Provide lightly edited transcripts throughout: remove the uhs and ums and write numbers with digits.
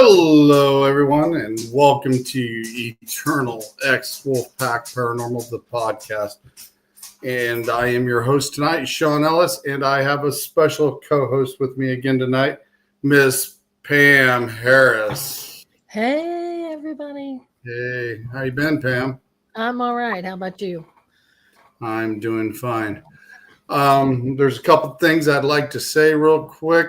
Hello, everyone, and welcome to Eternal X Wolfpack Paranormal, the podcast. And I am your host tonight, Sean Ellis, and I have a special co-host with me again tonight, Miss Pam Harris. Hey, everybody. Hey, how you been, Pam? I'm all right. How about you? I'm doing fine. There's a couple things I'd like to say real quick.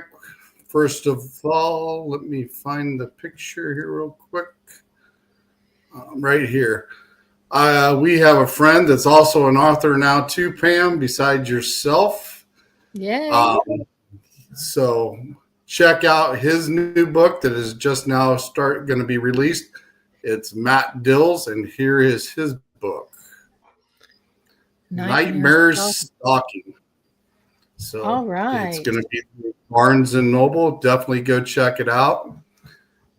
First of all, let me find the picture here real quick. Right here. We have a friend that's also an author now too, Pam, besides yourself. Yeah. So check out his new book that is just now going to be released. It's Matt Dills, and here is his book, Nightmare Stalking. So all right. It's going to be Barnes and Noble. Definitely go check it out.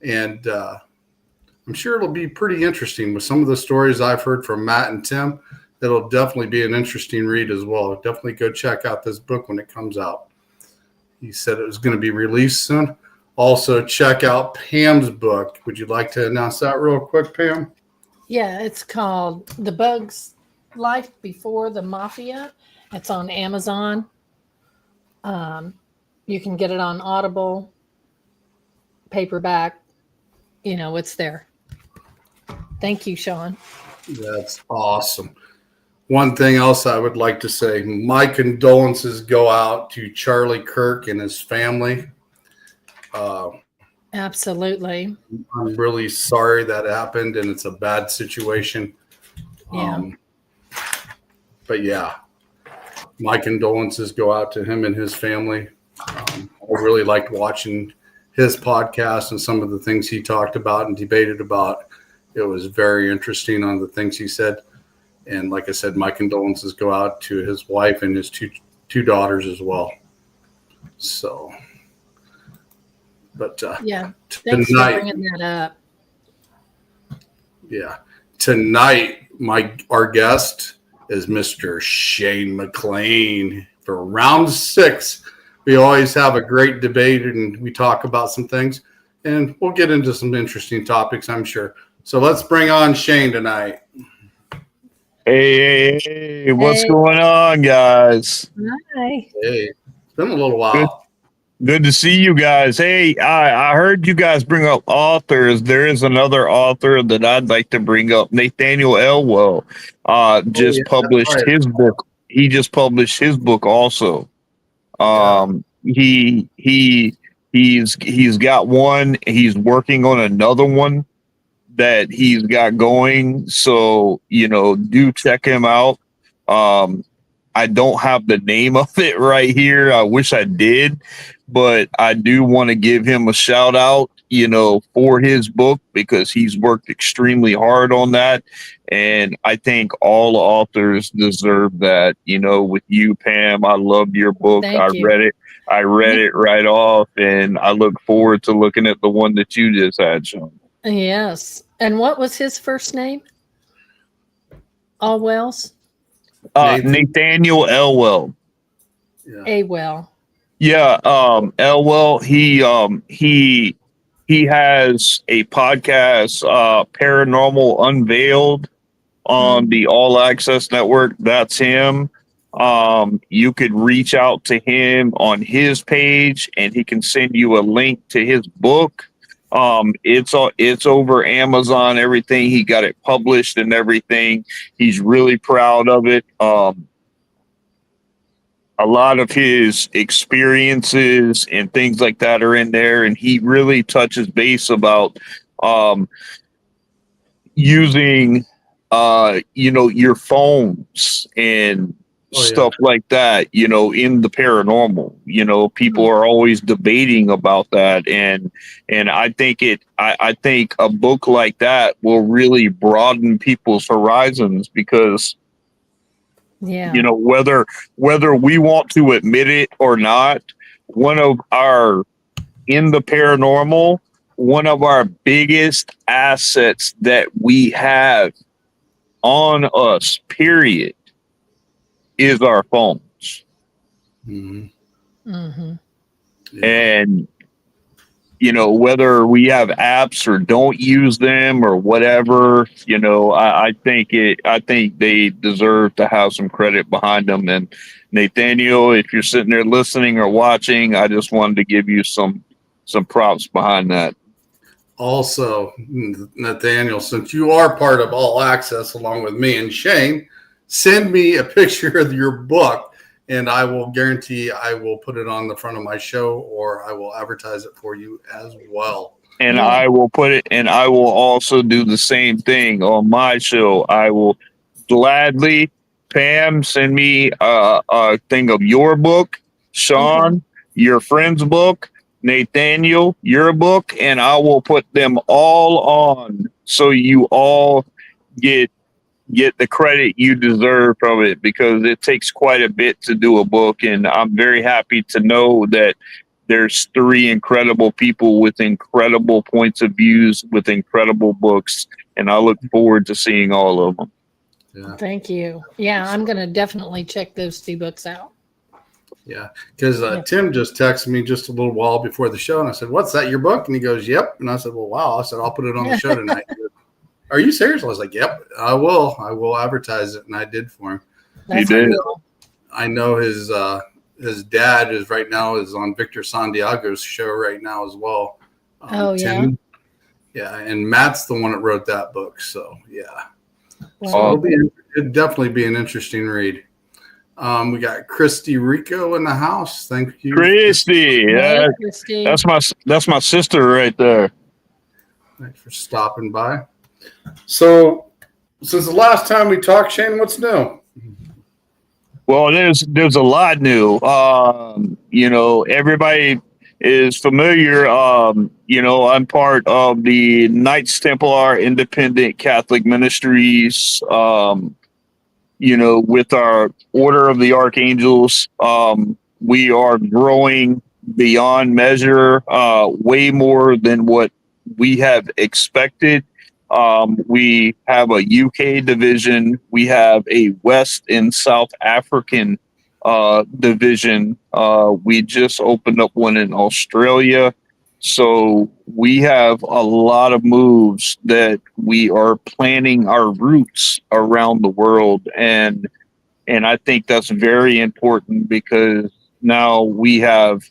And I'm sure it'll be pretty interesting with some of the stories I've heard from Matt and Tim. It'll definitely be an interesting read as well. Definitely go check out this book when it comes out. He said it was going to be released soon. Also, check out Pam's book. Would you like to announce that real quick, Pam? Yeah, it's called The Bug's Life Before the Mafia. It's on Amazon. You can get it on Audible, paperback. You know, it's there. Thank you, Sean. That's awesome. One thing else I would like to say, my condolences go out to Charlie Kirk and his family. Absolutely. I'm really sorry that happened, and it's a bad situation. Yeah. But yeah, my condolences go out to him and his family. I really liked watching his podcast and some of the things he talked about and debated about. It was very interesting on the things he said. And like I said, my condolences go out to his wife and his two daughters as well. So, but yeah, thanks for bringing that up. Yeah, tonight our guest is Mr. Shane McLain for round 6. We always have a great debate and we talk about some things, and we'll get into some interesting topics, I'm sure. So let's bring on Shane tonight. Hey, what's going on, guys? Hi. Hey, it's been a little while. Good to see you guys. Hey, I heard you guys bring up authors. There is another author that I'd like to bring up. Nathaniel Elwell just published his book. He just published his book also. He's got one. He's working on another one that he's got going. So, do check him out. I don't have the name of it right here. I wish I did, but I do want to give him a shout out, for his book, because he's worked extremely hard on that. And I think all authors deserve that, with you, Pam. I love your book. Read it. I read it right off, and I look forward to looking at the one that you just had, Sean. Yes. And what was his first name? Allwells? Nathaniel Elwell. Awell. Yeah, Elwell. He has a podcast, Paranormal Unveiled, on the All Access Network. That's him. You could reach out to him on his page, and he can send you a link to his book. It's over Amazon, everything. He got it published and everything. He's really proud of it. A lot of his experiences and things like that are in there, and he really touches base about using your phones and stuff like that, in the paranormal. People are always debating about that, and I think I think a book like that will really broaden people's horizons, because whether we want to admit it or not, one of our biggest assets that we have on us, period, is our phones. Mm-hmm. Mm-hmm. And whether we have apps or don't use them or whatever, I think they deserve to have some credit behind them. And Nathaniel, if you're sitting there listening or watching, I just wanted to give you some props behind that. Also, Nathaniel, since you are part of All Access along with me and Shane, send me a picture of your book, and I will guarantee I will put it on the front of my show, or I will advertise it for you as well. And I will put it, and I will also do the same thing on my show. I will gladly, Pam, send me a thing of your book, Sean, your friend's book, Nathaniel, your book, and I will put them all on so you all get the credit you deserve from it, because it takes quite a bit to do a book. And I'm very happy to know that there's 3 incredible people with incredible points of views with incredible books, and I look forward to seeing all of them. Yeah. Thank you. Yeah, I'm going to definitely check those 2 books out. Yeah, because Tim just texted me just a little while before the show, and I said, "What's that, your book?" And he goes, "Yep." And I said, "Well, wow." I said, "I'll put it on the show tonight." Goes, "Are you serious?" I was like, "Yep, I will. I will advertise it," and I did for him. That's cool. I know his dad is right now is on Victor Santiago's show right now as well. Tim. Yeah, and Matt's the one that wrote that book. So yeah, so it'll definitely be an interesting read. We got Christy Rico in the house. Thank you, Christy. Yeah, Christy. That's my sister right there. Thanks for stopping by. So, since the last time we talked, Shane, what's new? Well, there's a lot new. Everybody is familiar. I'm part of the Knights Templar Independent Catholic Ministries. With our Order of the Archangels, we are growing beyond measure, way more than what we have expected. We have a UK division. We have a West and South African division. We just opened up one in Australia. So we have a lot of moves that we are planning our routes around the world. And I think that's very important, because now we have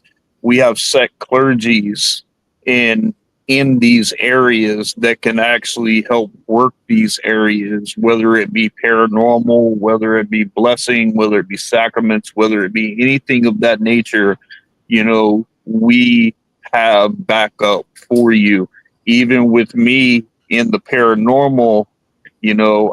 set clergies in these areas that can actually help work these areas, whether it be paranormal, whether it be blessing, whether it be sacraments, whether it be anything of that nature. We have backup for you. Even with me in the paranormal,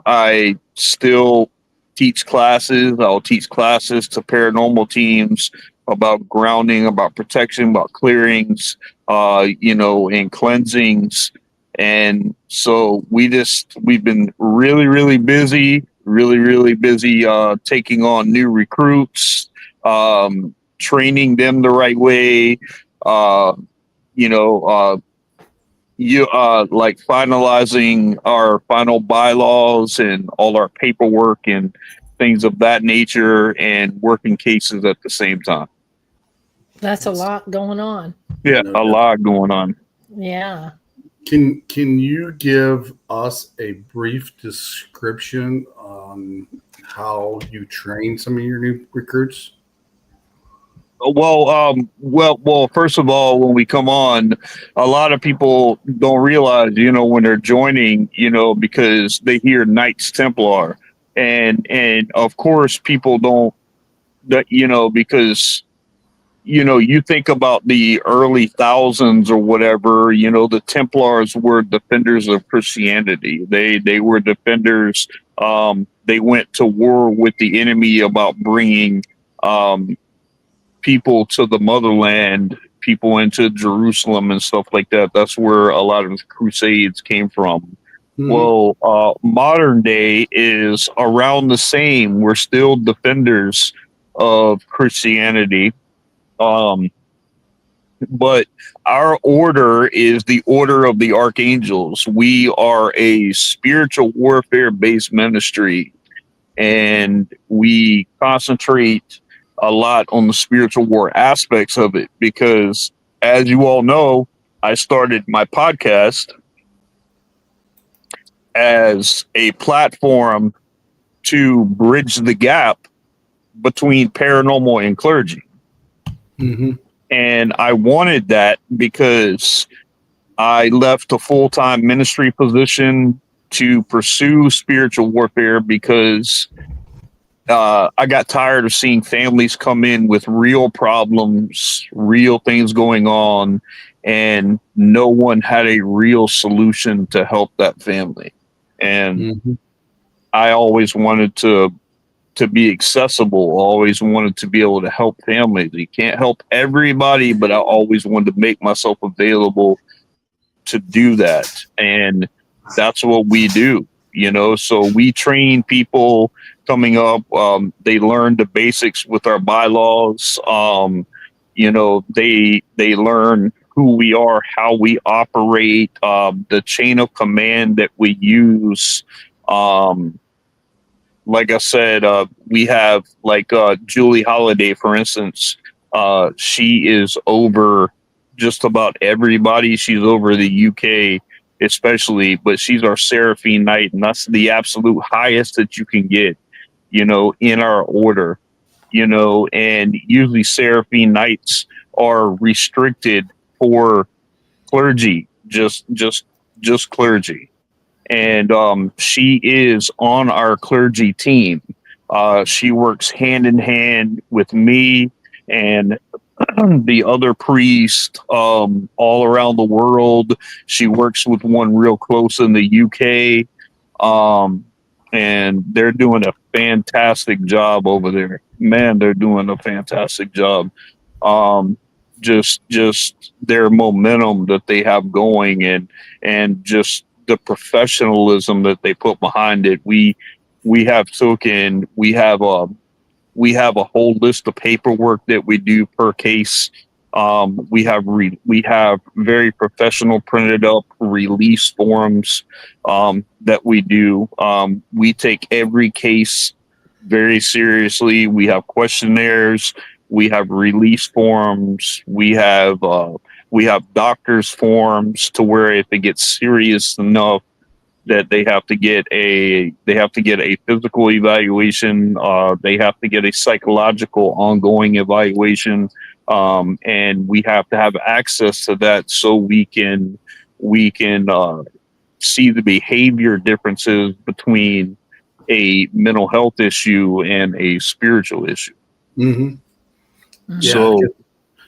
I still teach classes. I'll teach classes to paranormal teams about grounding, about protection, about clearings, and cleansings. And so we've been really, really busy, taking on new recruits, training them the right way, like finalizing our final bylaws and all our paperwork and things of that nature, and working cases at the same time. That's a lot going on. Yeah, a lot going on. Yeah. Can you give us a brief description on how you train some of your new recruits? Well, first of all, when we come on, a lot of people don't realize, when they're joining, because they hear Knights Templar, and of course people don't, because you think about the early thousands or whatever, the Templars were defenders of Christianity. They were defenders. They went to war with the enemy about bringing people to the motherland, people into Jerusalem and stuff like that. That's where a lot of the Crusades came from. Mm-hmm. Well, modern day is around the same. We're still defenders of Christianity. But our order is the Order of the Archangels. We are a spiritual warfare based ministry, and we concentrate a lot on the spiritual war aspects of it, because as you all know, I started my podcast as a platform to bridge the gap between paranormal and clergy. Mm-hmm. And I wanted that because I left a full-time ministry position to pursue spiritual warfare because I got tired of seeing families come in with real problems, real things going on, and no one had a real solution to help that family. And Mm-hmm. I always wanted to be accessible, always wanted to be able to help families. You can't help everybody, but I always wanted to make myself available to do that. And that's what we do, you know. So we train people coming up. They learn the basics with our bylaws. You know, they learn who we are, how we operate, the chain of command that we use. Like I said, we have like Julie Holiday, for instance. She is over just about everybody. She's over the UK, especially, but she's our Seraphine Knight, and that's the absolute highest that you can get, you know, in our order, you know. And usually, Seraphine Knights are restricted for clergy, just clergy. And she is on our clergy team. She works hand in hand with me and the other priest all around the world. She works with one real close in the UK, and they're doing a fantastic job over there. Man, they're doing a fantastic job. Um, just their momentum that they have going, and just the professionalism that they put behind it. We have we have a whole list of paperwork that we do per case. We have very professional printed up release forms that we do. We take every case very seriously. We have questionnaires. We have release forms. We have doctors' forms to where if it gets serious enough that they have to get a physical evaluation, they have to get a psychological ongoing evaluation, and we have to have access to that so we can see the behavior differences between a mental health issue and a spiritual issue. Mm-hmm. Yeah. So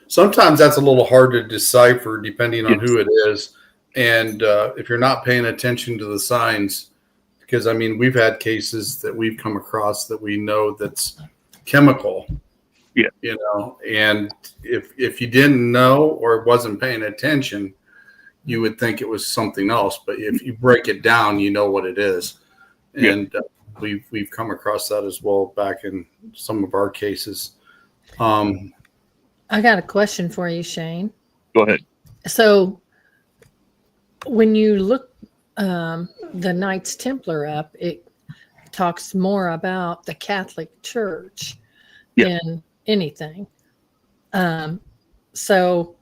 Sometimes that's a little hard to decipher depending on it's, who it is. And if you're not paying attention to the signs, because I mean, we've had cases that we've come across that we know that's chemical, yeah, you know, and if you didn't know or wasn't paying attention, you would think it was something else. But if you break it down, you know what it is. yeah. And we've come across that as well back in some of our cases. I got a question for you, Shane. Go ahead. So when you look the Knights Templar up, it talks more about the Catholic Church Yeah. than anything. So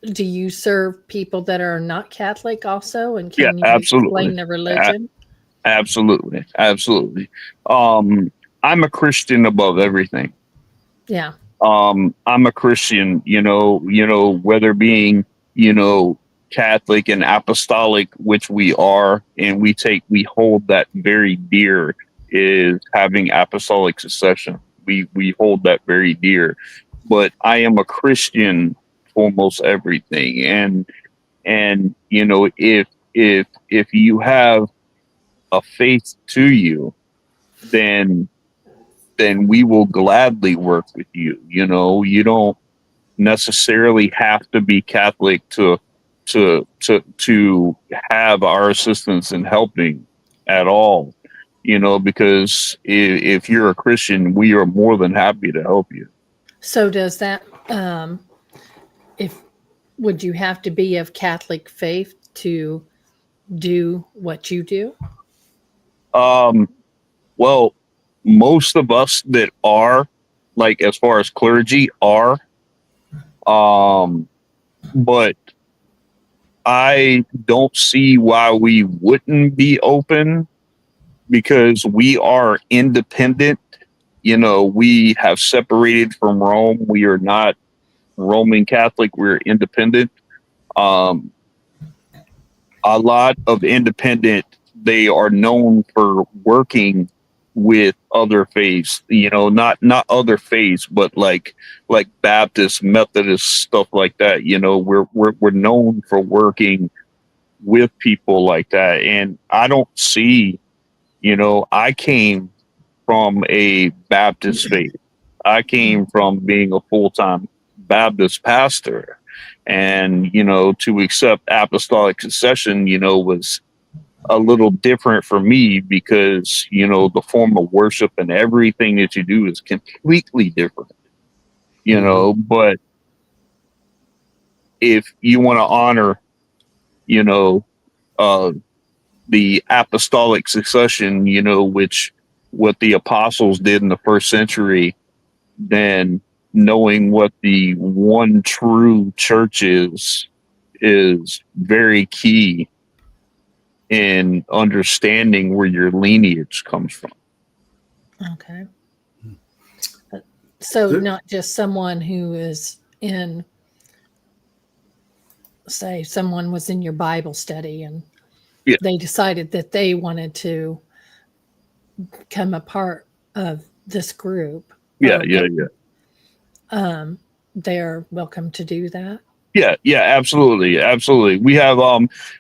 do you serve people that are not Catholic also? And can you Absolutely. explain the religion? Absolutely. I'm a Christian above everything. Yeah. I'm a Christian, you know, whether being, you know, Catholic and apostolic, which we are, and we hold that very dear, is having apostolic succession. We hold that very dear. But I am a Christian for almost everything. And you know, if you have a faith to you, then we will gladly work with you. You know, you don't necessarily have to be Catholic to have our assistance in helping at all. You know, because if you're a Christian, we are more than happy to help you. So does that if would you have to be of Catholic faith to do what you do? Well, most of us that are, like, as far as clergy are, but I don't see why we wouldn't be open because we are independent. You know, we have separated from Rome. We are not Roman Catholic. We're independent. Um, a lot of independent, they are known for working with other faiths, you know, not other faiths, but like Baptist, Methodist, stuff like that. You know, we're known for working with people like that. And I don't see, you know, I came from a Baptist faith. I came from being a full-time Baptist pastor. And, you know, to accept apostolic succession, you know, was a little different for me because, you know, the form of worship and everything that you do is completely different, you know. But if you want to honor, you know, uh, the apostolic succession, you know, which what the apostles did in the first century, then knowing what the one true church is very key in understanding where your lineage comes from. Okay. So not just someone who is in, say, someone was in your Bible study and Yeah. they decided that they wanted to become a part of this group. Yeah, They're welcome to do that. Yeah, absolutely. We have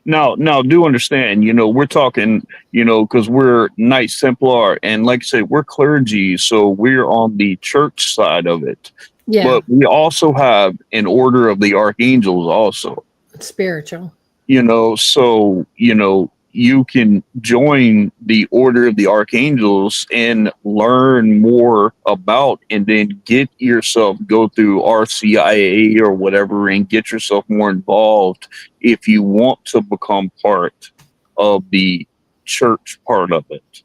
now do understand, you know, we're talking, you know, because we're Knights Templar, and like I said, we're clergy, so we're on the church side of it. Yeah. But we also have an order of the archangels also. Spiritual. You know, so, you know, you can join the order of the archangels and learn more about, and then get yourself, go through RCIA or whatever, and get yourself more involved if you want to become part of the church part of it.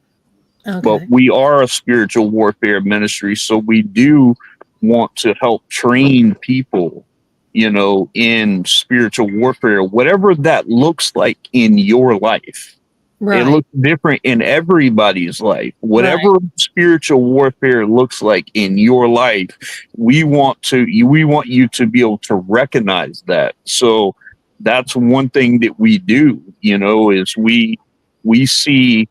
Okay. But we are a spiritual warfare ministry, so we do want to help train people, you know, in spiritual warfare, whatever that looks like in your life. Right. It looks different in everybody's life. Whatever spiritual warfare looks like in your life, we want you to be able to recognize that. So that's one thing that we do, you know, is we see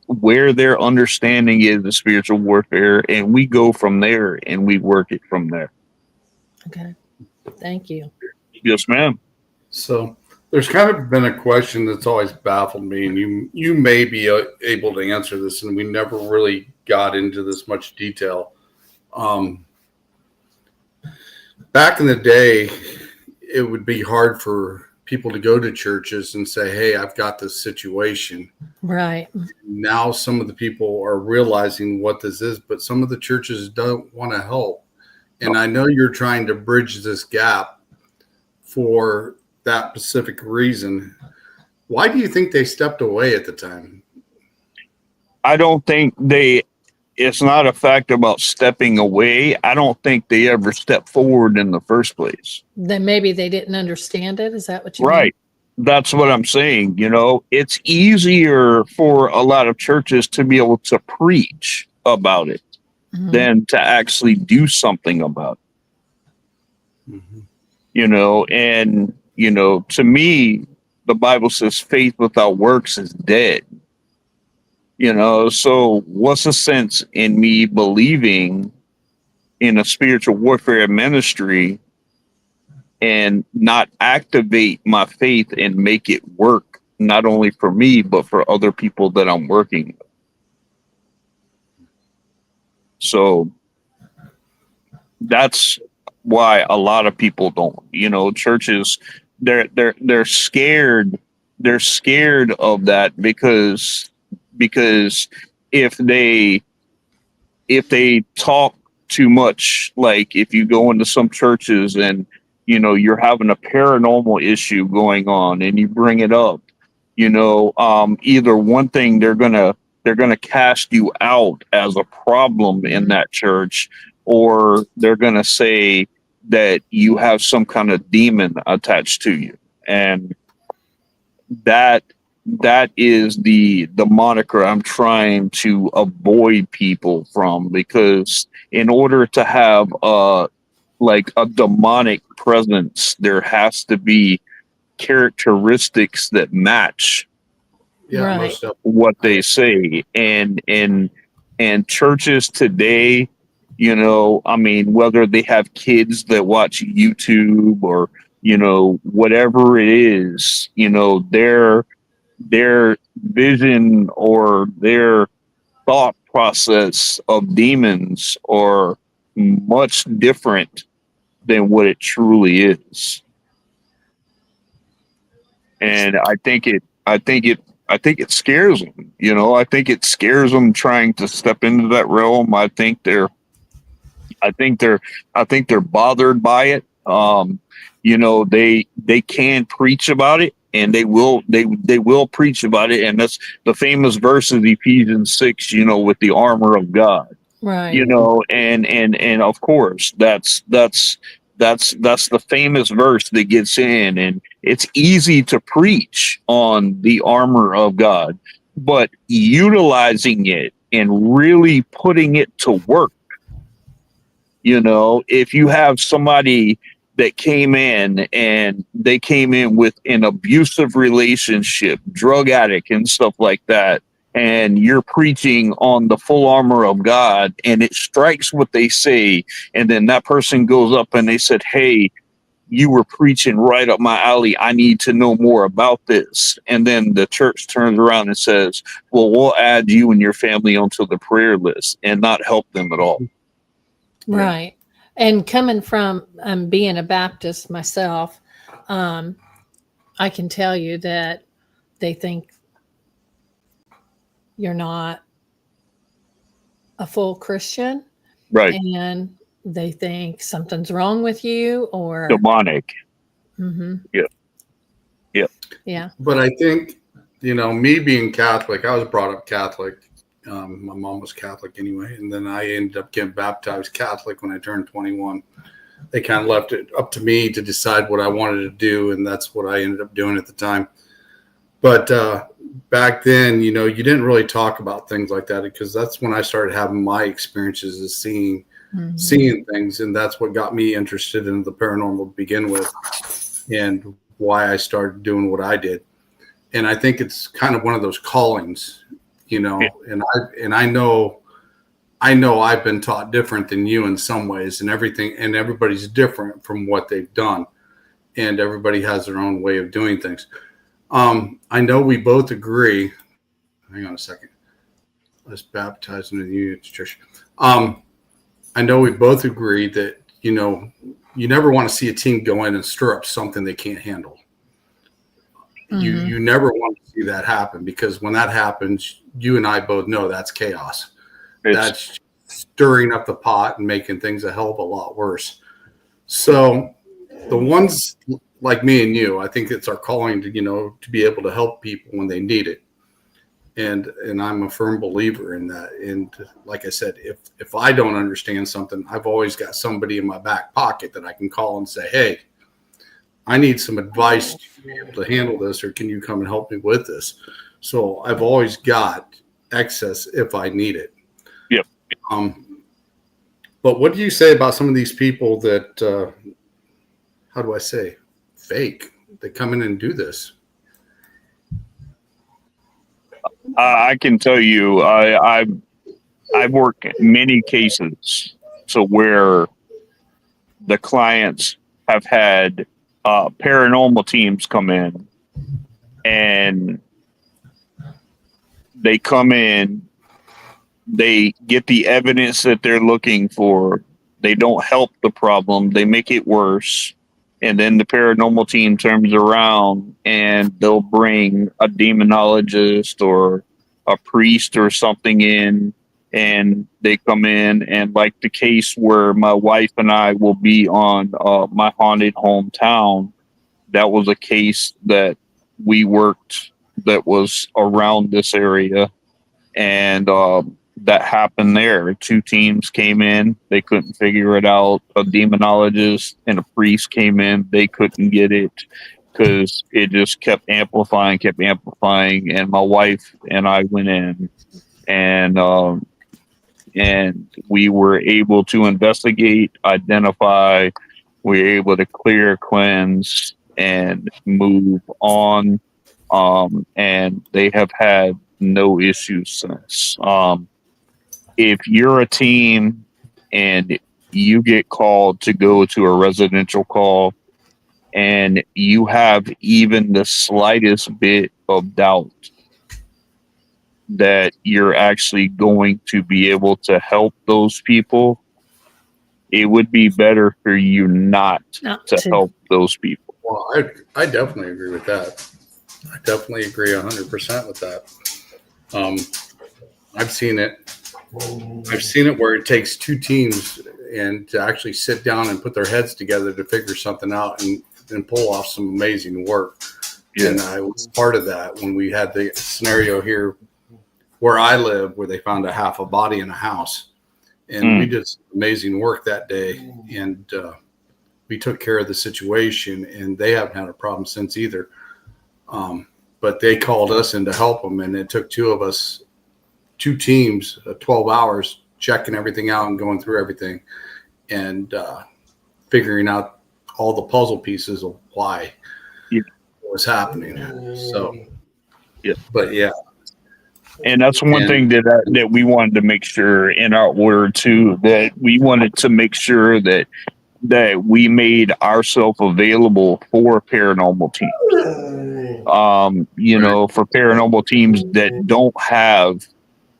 where their understanding is of spiritual warfare, and we go from there and we work it from there. Okay. Thank you. Yes, ma'am. So there's kind of been a question that's always baffled me, and you may be able to answer this, and we never really got into this much detail. Back in the day, it would be hard for people to go to churches and say, hey, I've got this situation. Right. Now some of the people are realizing what this is, but some of the churches don't want to help. And I know you're trying to bridge this gap for that specific reason. Why do you think they stepped away at the time? I don't think it's not a fact about stepping away. I don't think they ever stepped forward in the first place. Then maybe they didn't understand it. Is that what you mean? Right. That's what I'm saying. You know, it's easier for a lot of churches to be able to preach about it than to actually do something about it. You know, and, you know, to me, the Bible says faith without works is dead. You know, so what's the sense in me believing in a spiritual warfare ministry and not activate my faith and make it work, not only for me, but for other people that I'm working with? So that's why a lot of people don't, you know, churches, they're scared. They're scared of that because if they talk too much, like if you go into some churches and, you know, you're having a paranormal issue going on and you bring it up, you know, either one thing, they're gonna cast you out as a problem in that church, or they're gonna say that you have some kind of demon attached to you. And that is the moniker I'm trying to avoid people from, because in order to have like a demonic presence, there has to be characteristics that match Yeah, Right. most of what they say. And churches today, you know, I mean, whether they have kids that watch YouTube or, you know, whatever it is, you know, their vision or their thought process of demons are much different than what it truly is. And I think it scares them. You know, I think it scares them trying to step into that realm. I think they're bothered by it. You know, they can preach about it, and they will preach about it, and that's the famous verse of Ephesians 6. You know, with the armor of God. Right. You know, and of course that's the famous verse that gets in, and it's easy to preach on the armor of God, but utilizing it and really putting it to work. You know, if you have somebody that came in and they came in with an abusive relationship, drug addict and stuff like that, and you're preaching on the full armor of God and it strikes what they say, and then that person goes up and they said, hey, you were preaching right up my alley. I need to know more about this. And then the church turns around and says, well, we'll add you and your family onto the prayer list, and not help them at all. Right. And coming from being a Baptist myself, I can tell you that they think you're not a full Christian, Right. and they think something's wrong with you, or Demonic. Mhm. Yeah. Yeah. But I think, you know, me being Catholic, I was brought up Catholic. My mom was Catholic anyway, and then I ended up getting baptized Catholic when I turned 21. They kind of left it up to me to decide what I wanted to do, and that's what I ended up doing at the time. But back then, you know, you didn't really talk about things like that, because that's when I started having my experiences of seeing things, and that's what got me interested in the paranormal to begin with, and why I started doing what I did. And I think it's kind of one of those callings, you know. Yeah. And I know I've been taught different than you in some ways, and everybody's different from what they've done, and everybody has their own way of doing things. I know we both agree. Hang on a second. Let's baptize in the Union Church. I know we both agree that, you know, you never want to see a team go in and stir up something they can't handle. You never want to see that happen, because when that happens, you and I both know that's chaos. That's stirring up the pot and making things a hell of a lot worse. So the ones like me and you, I think it's our calling to, you know, to be able to help people when they need it. And I'm a firm believer in that. And like I said, if I don't understand something, I've always got somebody in my back pocket that I can call and say, hey, I need some advice to be able to handle this, or can you come and help me with this? So I've always got excess if I need it. Yep. But what do you say about some of these people that, how do I say, fake? They come in and do this. I can tell you, I've worked many cases so where the clients have had paranormal teams come in, and they come in, they get the evidence that they're looking for, they don't help the problem, they make it worse, and then the paranormal team turns around and they'll bring a demonologist or a priest or something in, and they come in, and like the case where my wife and I will be on my haunted hometown, that was a case that we worked that was around this area. And that happened there. Two teams came in, they couldn't figure it out. A demonologist and a priest came in, they couldn't get it because it just kept amplifying, and my wife and I went in, and we were able to investigate, identify, we were able to clear, cleanse, and move on. And they have had no issues since. If you're a team and you get called to go to a residential call and you have even the slightest bit of doubt that you're actually going to be able to help those people, it would be better for you not to help those people. Well, I definitely agree with that. I definitely agree 100% with that. I've seen it. I've seen it where it takes two teams and to actually sit down and put their heads together to figure something out and pull off some amazing work. Yeah. And I was part of that when we had the scenario here where I live, where they found a half a body in a house. And we did some amazing work that day. And we took care of the situation, and they haven't had a problem since either. But they called us in to help them, and it took two teams, 12 hours, checking everything out and going through everything and figuring out all the puzzle pieces of why it was happening. So, but yeah. And that's one thing that we wanted to make sure in our order too, that we wanted to make sure that we made ourselves available for paranormal teams. For paranormal teams that don't have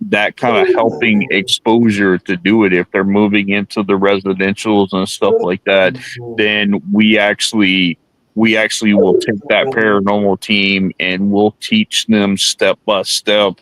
that kind of helping exposure to do it, if they're moving into the residentials and stuff like that, then we actually will take that paranormal team and we'll teach them step by step,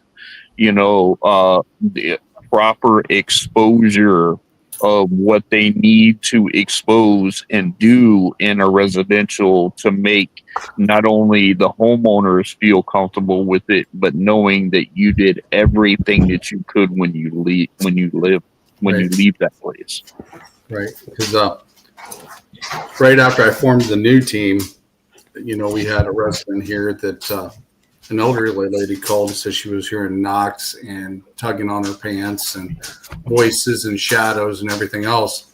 the proper exposure of what they need to expose and do in a residential to make not only the homeowners feel comfortable with it, but knowing that you did everything that you could when you leave that place. Right. Because right after I formed the new team, we had a resident here that an elderly lady called and said she was hearing knocks and tugging on her pants and voices and shadows and everything else.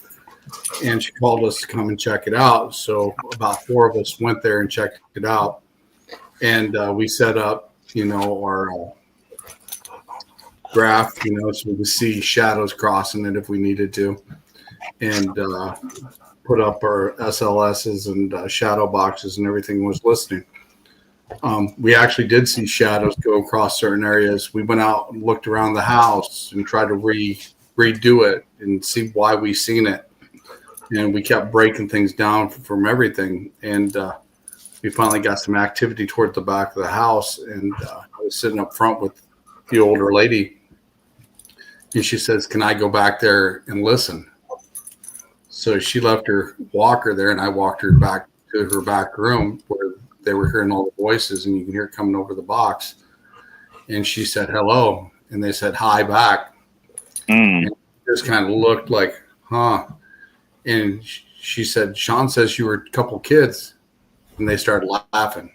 And she called us to come and check it out. So about 4 of us went there and checked it out. And we set up, our graph, so we could see shadows crossing it if we needed to. And put up our SLSs and shadow boxes, and everything was listening. We actually did see shadows go across certain areas. We went out and looked around the house and tried to redo it and see why we seen it. And we kept breaking things down from everything. And we finally got some activity toward the back of the house. And I was sitting up front with the older lady. And she says, "Can I go back there and listen?" So she left her walker there, and I walked her back to her back room where they were hearing all the voices, and you can hear it coming over the box. And she said, "Hello." And they said, "Hi" back. And just kind of looked like, huh. And she said, "Sean says you were a couple kids." And they started laughing.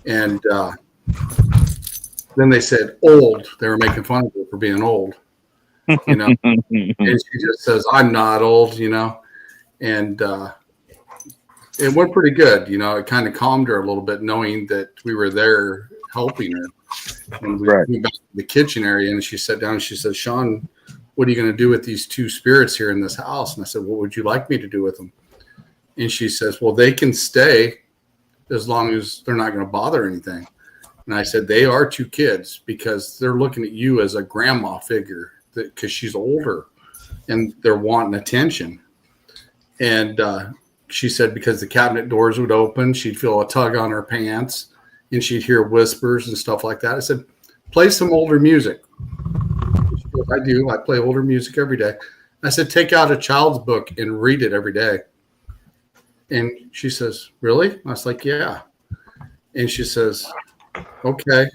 And then they said, "Old." They were making fun of her for being old. And she just says, "I'm not old," and it went pretty good. It kind of calmed her a little bit, knowing that we were there helping her. And we went back to the kitchen area, and she sat down and she said, "Sean, what are you going to do with these two spirits here in this house?" And I said, "What would you like me to do with them?" And she says, "Well, they can stay as long as they're not going to bother anything." And I said, "They are two kids because they're looking at you as a grandma figure, because she's older and they're wanting attention." And she said because the cabinet doors would open, she'd feel a tug on her pants and she'd hear whispers and stuff like that. I said, "Play some older music." She goes, "I do. I play older music every day." I said, "Take out a child's book and read it every day." And she says, "Really?" I was like, "Yeah." And she says, "Okay."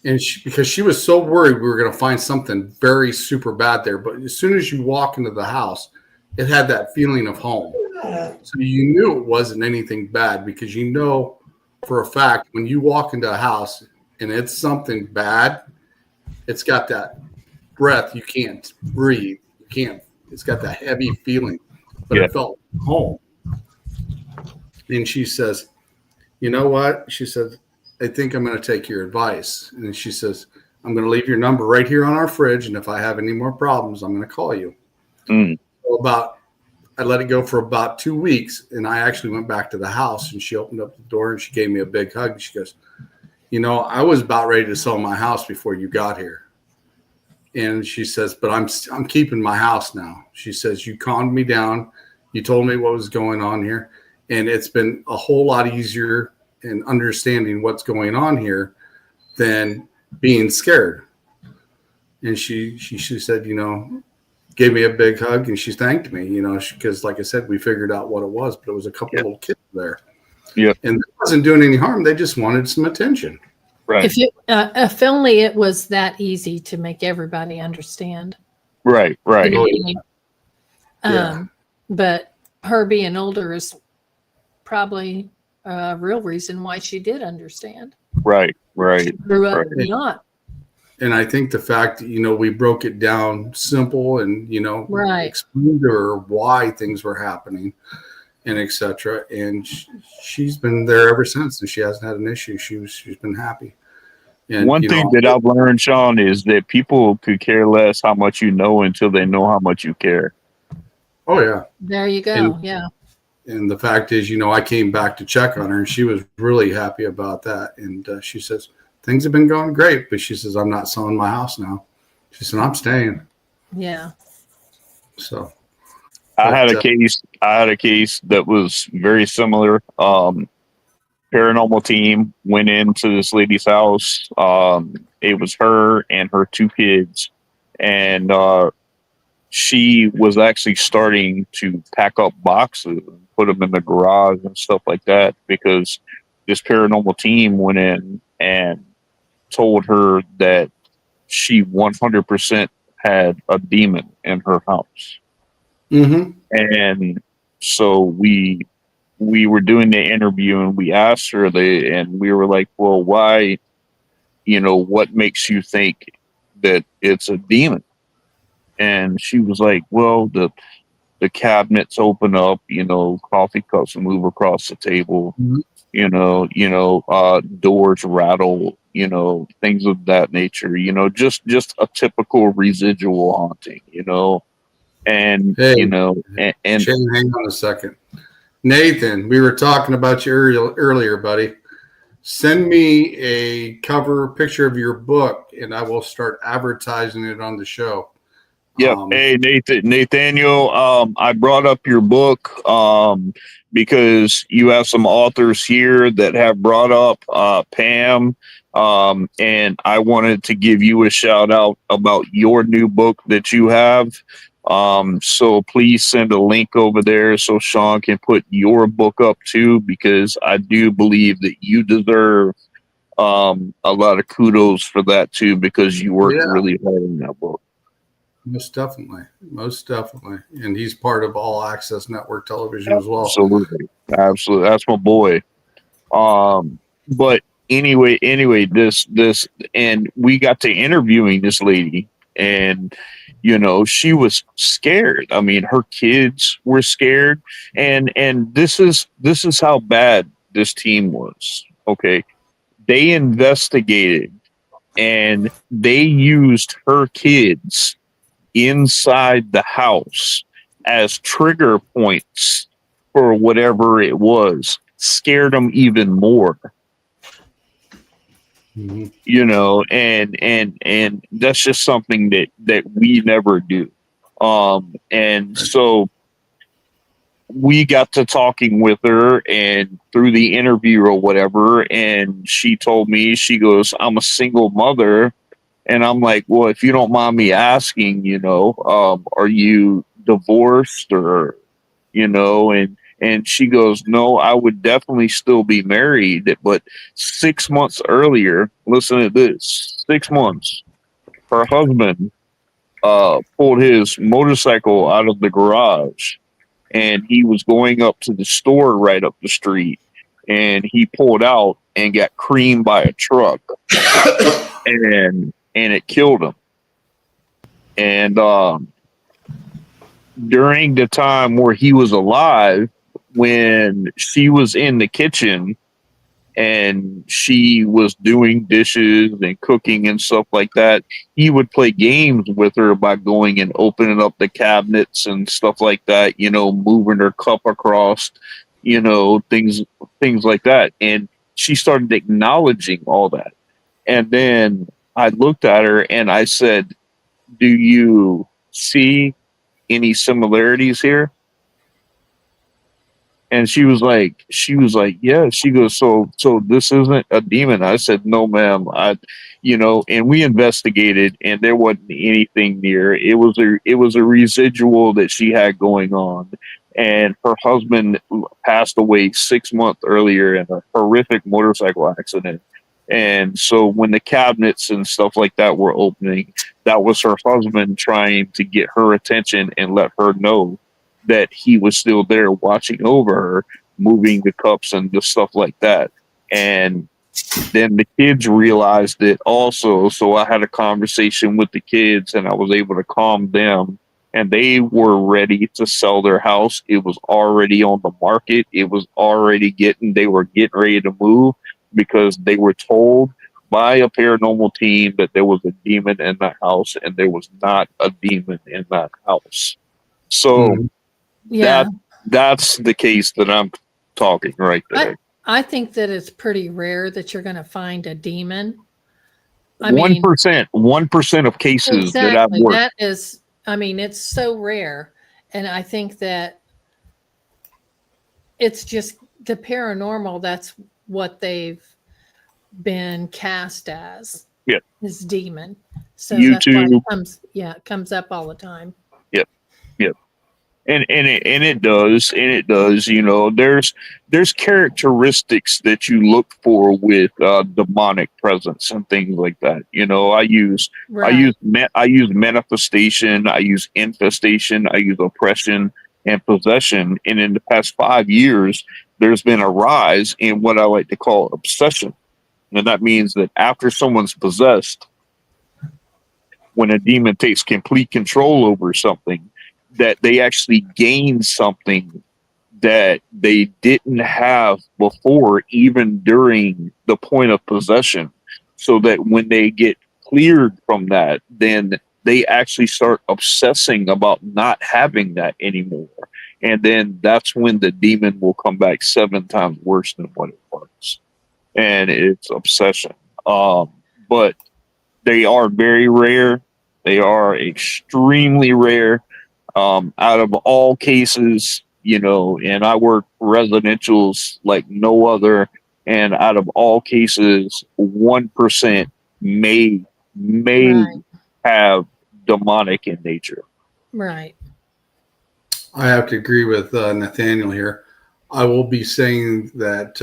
And because she was so worried we were going to find something very super bad there. But as soon as you walk into the house, it had that feeling of home. So you knew it wasn't anything bad because you know for a fact when you walk into a house and it's something bad, it's got that breath. You can't breathe. You can't. It's got that heavy feeling, but it felt home. And she says, you know what? She said, I think I'm going to take your advice. And she says, I'm going to leave your number right here on our fridge. And if I have any more problems, I'm going to call you. So I let it go for about 2 weeks. And I actually went back to the house and she opened up the door and she gave me a big hug. And she goes, you know, I was about ready to sell my house before you got here. And she says, but I'm keeping my house now. She says, you calmed me down. You told me what was going on here. And it's been a whole lot easier in understanding what's going on here than being scared. And she said, you know, gave me a big hug and she thanked me, you know, because like I said, we figured out what it was, but it was a couple little kids there. Yeah. And it wasn't doing any harm. They just wanted some attention. Right. If only it was that easy to make everybody understand. Right. But her being older is probably a real reason why she did understand. Right. She grew up not. And I think the fact that, you know, we broke it down simple and, you know, explained to her why things were happening and etc. And she's been there ever since and she hasn't had an issue. She's been happy. And one thing that I've learned, Sean, is that people could care less how much you know until they know how much you care. Oh, yeah. There you go. Yeah. And the fact is, you know, I came back to check on her and she was really happy about that. And she says, things have been going great. But she says, I'm not selling my house now. She said, I'm staying. Yeah. So I had a case that was very similar. Paranormal team went into this lady's house. It was her and her 2 kids. And she was actually starting to pack up boxes and put them in the garage and stuff like that because this paranormal team went in and told her that she 100% had a demon in her house. Mm-hmm. And so we were doing the interview and we asked her and we were like, well, why, you know, what makes you think that it's a demon? And she was like, well, the cabinets open up, you know, coffee cups move across the table, doors rattle, you know, things of that nature, you know, just a typical residual haunting, you know. And Shane, hang on a second. Nathan, we were talking about you earlier, buddy. Send me a cover picture of your book and I will start advertising it on the show. Yeah. Hey, Nathaniel, I brought up your book because you have some authors here that have brought up Pam. And I wanted to give you a shout out about your new book that you have. So please send a link over there so Sean can put your book up too, because I do believe that you deserve a lot of kudos for that too, because you worked really hard in that book. Most definitely. And he's part of All Access Network Television as well. Absolutely. That's my boy. But anyway, this, and we got to interviewing this lady, and you know, she was scared. I mean, her kids were scared, and this is how bad this team was. Okay, they investigated, and they used her kids inside the house as trigger points for whatever it was. Scared them even more. Mm-hmm. You know, and that's just something that we never do. And so we got to talking with her and through the interview or whatever, and she told me, she goes, I'm a single mother. And I'm like, well, if you don't mind me asking, you know, are you divorced or, you know, and And she goes, no, I would definitely still be married. But 6 months earlier, listen to this, 6 months, her husband pulled his motorcycle out of the garage, and he was going up to the store right up the street, and he pulled out and got creamed by a truck, and it killed him. And during the time where he was alive, when she was in the kitchen and she was doing dishes and cooking and stuff like that, he would play games with her by going and opening up the cabinets and stuff like that, you know, moving her cup across, you know, things like that. And she started acknowledging all that. And then I looked at her and I said, do you see any similarities here? And she was like, yeah. She goes, so this isn't a demon. I said, no, ma'am. And we investigated, and there wasn't anything near. It was a residual that she had going on, and her husband passed away 6 months earlier in a horrific motorcycle accident. And so when the cabinets and stuff like that were opening, that was her husband trying to get her attention and let her know that he was still there watching over her, moving the cups and the stuff like that. And then the kids realized it also. So I had a conversation with the kids and I was able to calm them, and they were ready to sell their house. It was already on the market. They were getting ready to move because they were told by a paranormal team that there was a demon in that house, and there was not a demon in that house. So Yeah. that's the case that I'm talking right there. I think that it's pretty rare that you're going to find a demon. 1% of cases that I've exactly. worked. That is, it's so rare. And I think that it's just the paranormal. That's what they've been cast as. Yeah. Is demon. So YouTube. that's why it comes up all the time. Yep. And it does, you know, there's characteristics that you look for with demonic presence and things like that. You know, I use manifestation, I use infestation, I use oppression and possession. And in the past 5 years, there's been a rise in what I like to call obsession. And that means that after someone's possessed, when a demon takes complete control over something, that they actually gain something that they didn't have before, even during the point of possession. So that when they get cleared from that, then they actually start obsessing about not having that anymore. And then that's when the demon will come back 7 times worse than what it was. And it's obsession. But they are very rare. They are extremely rare. Out of all cases, you know, and I work residentials like no other, and out of all cases, 1% may have demonic in nature. Right. I have to agree with Nathaniel here. I will be saying that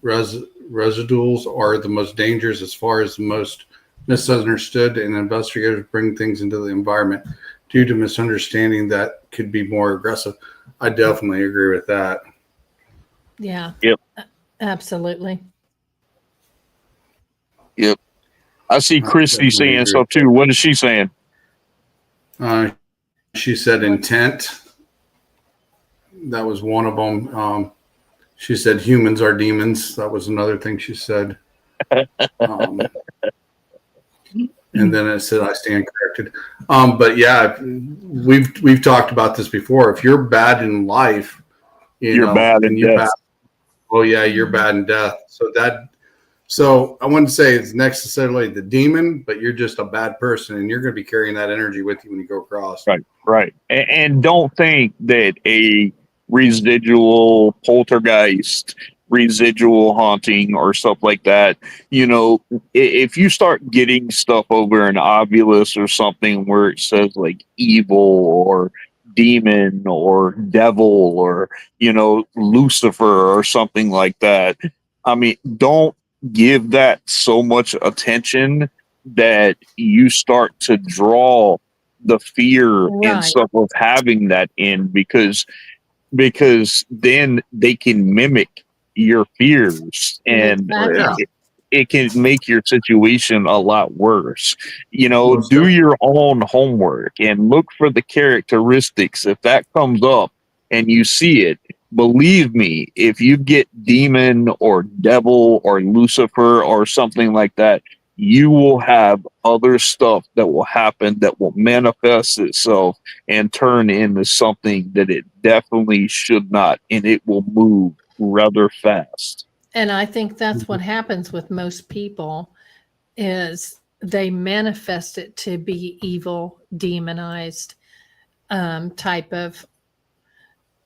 residuals are the most dangerous as far as the most misunderstood, and investigators bring things into the environment due to misunderstanding that could be more aggressive. I definitely agree with that. Yeah. Yep. Absolutely. Yep. I see Christy saying stuff too. What is she saying? She said intent. That was one of them. She said humans are demons. That was another thing she said. And then it said, I stand corrected. But yeah, we've talked about this before. If you're bad in life, you're bad in death. Well, yeah, you're bad in death. So I wouldn't say it's necessarily the demon, but you're just a bad person, and you're going to be carrying that energy with you when you go across. Right. And don't think that a residual poltergeist, residual haunting or stuff like that, you know, if you start getting stuff over an obulus or something where it says like evil or demon or devil or, Lucifer or something like that. I mean, don't give that so much attention that you start to draw the fear and Right. stuff of having that in, because then they can mimic your fears, and Oh, yeah. Exactly. it can make your situation a lot worse. Most Do definitely. your own homework and look for the characteristics. If that comes up and you see it, believe me, if you get demon or devil or Lucifer or something like that, you will have other stuff that will happen that will manifest itself and turn into something that it definitely should not, and it will move rather fast. And I think that's what happens with most people is they manifest it to be evil, demonized type of,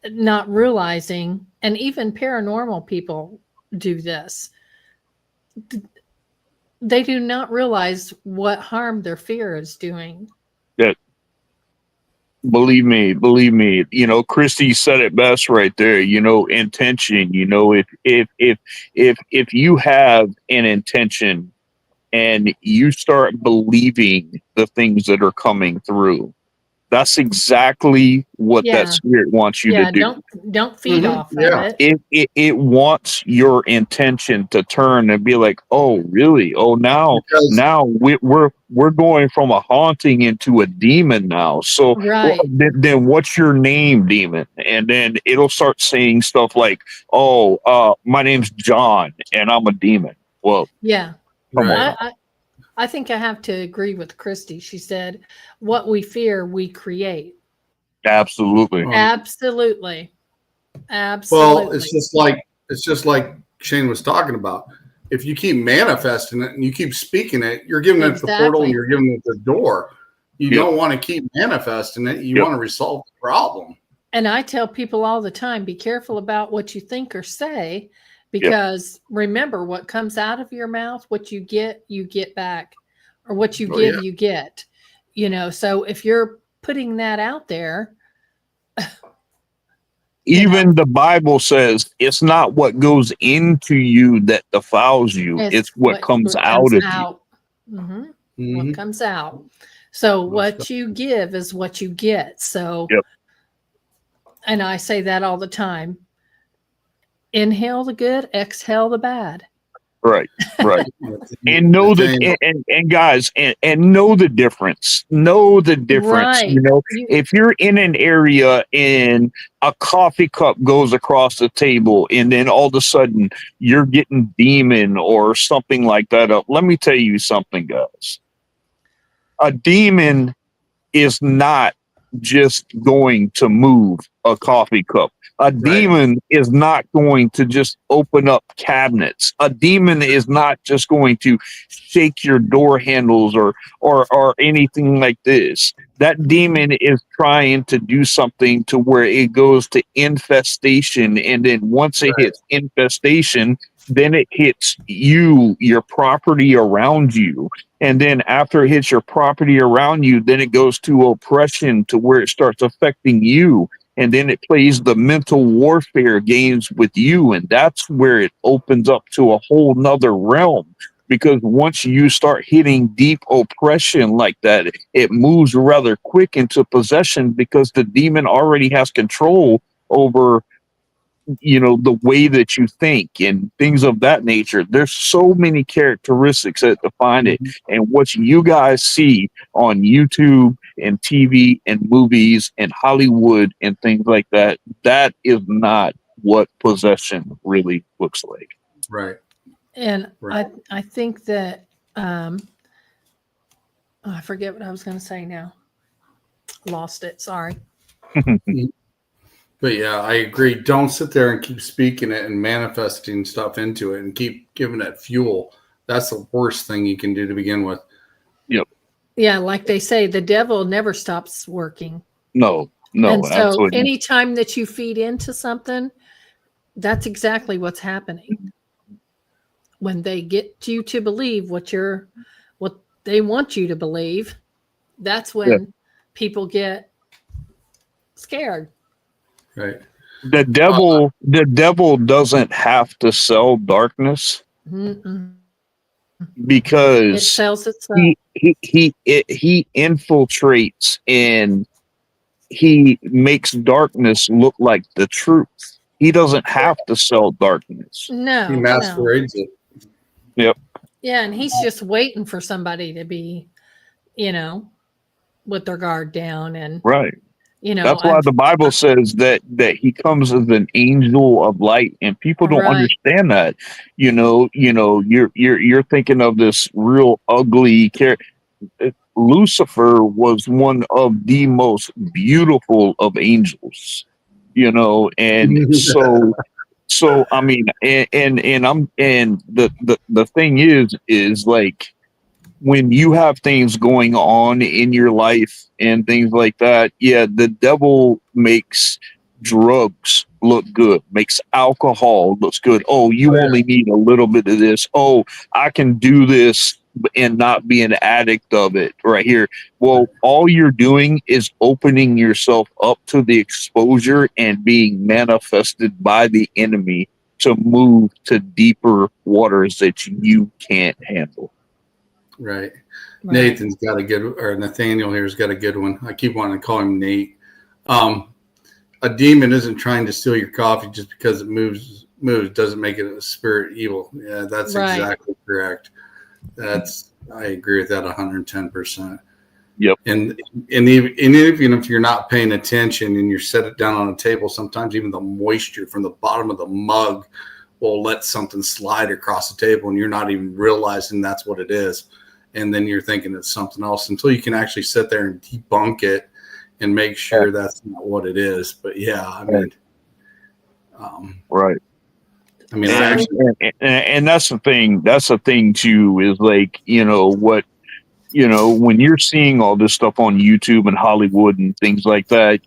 not realizing, and even paranormal people do this. They do not realize what harm their fear is doing. That believe me, Christy said it best right there. Intention. If you have an intention and you start believing the things that are coming through, that's exactly what that Yeah. spirit wants you to Yeah. do. Don't feed Mhm. off of Yeah. it. It wants your intention to turn and be like, oh really, oh Because now we're going from a haunting into a demon now. So well, Right. then what's your name, demon? And then it'll start saying stuff like, oh, my name's John and I'm a demon. Well, Yeah. come on right. now. I think I have to agree with Christy. She said, what we fear, we create. Absolutely. Absolutely. Well, Absolutely. it's just like Shane was talking about. If you keep manifesting it and you keep speaking it, you're giving it the portal and Exactly. you're giving it the door. You Yep. don't want to keep manifesting it. You Yep. want to resolve the problem. And I tell people all the time, be careful about what you think or say, Yep. because remember, what comes out of your mouth, what you get back, or what you Oh yeah. give, you get. So if you're putting that out there, Even the Bible says it's not what goes into you that defiles you, it's it's what comes what comes out of you. out. hmm What Mm-hmm. comes out. So Most what you give is what you get. So, Yep. and I say that all the time. Inhale the good, exhale the bad. Right. Right. definitely. And know that, Nathaniel. and guys, and know the difference. Know the difference. Right. If you're in an area and a coffee cup goes across the table and then all of a sudden you're getting demon or something like that up, let me tell you something, guys. A demon is not just going to move a coffee cup. A Right. demon is not going to just open up cabinets. A demon is not just going to shake your door handles or anything like this. That demon is trying to do something to where it goes to infestation, and then once it hits infestation, then it hits you, your property around you. And then after it hits your property around you, then it goes to oppression to where it starts affecting you. And then it plays the mental warfare games with you. And that's where it opens up to a whole nother realm. Because once you start hitting deep oppression like that, it moves rather quick into possession because the demon already has control over the way that you think and things of that nature. There's so many characteristics that define it, and what you guys see on YouTube and TV and movies and Hollywood and things like that, that is not what possession really looks like. Right. And Right. I think that I forget what I was going to say now. Lost it. Sorry. But yeah, I agree. Don't sit there and keep speaking it and manifesting stuff into it and keep giving it fuel. That's the worst thing you can do to begin with. Yep. Yeah, like they say, the devil never stops working. No, And so absolutely. anytime that you feed into something, that's exactly what's happening. When they get you to believe what they want you to believe, that's when people get scared. Right. The devil doesn't have to sell darkness Mm-mm. It because sells itself. he infiltrates and he makes darkness look like the truth. He doesn't have to sell darkness. He No. masquerades it. Yep. Yeah, and he's just waiting for somebody to be, with their guard down, and Right. you know, That's why the Bible says that he comes as an angel of light, and people don't Right. understand that. You're thinking of this real ugly character. Lucifer was one of the most beautiful of angels, and so I mean, and the thing is like when you have things going on in your life and things like that, yeah, the devil makes drugs look good, makes alcohol looks good. Oh, you only need a little bit of this. Oh, I can do this and not be an addict of it right here. Well, all you're doing is opening yourself up to the exposure and being manifested by the enemy to move to deeper waters that you can't handle. Right. Right. Nathan's got a good, or Nathaniel here's got a good one. I keep wanting to call him Nate. A demon isn't trying to steal your coffee just because it moves doesn't make it a spirit evil. Yeah, that's Right. exactly correct. I agree with that 110%. Yep. And even if you're not paying attention and you set it down on a table, sometimes even the moisture from the bottom of the mug will let something slide across the table and you're not even realizing that's what it is. And then you're thinking it's something else until you can actually sit there and debunk it and make sure that's not what it is. But yeah, I mean, right. I mean, and that's the thing. That's the thing too. Is like when you're seeing all this stuff on YouTube and Hollywood and things like that.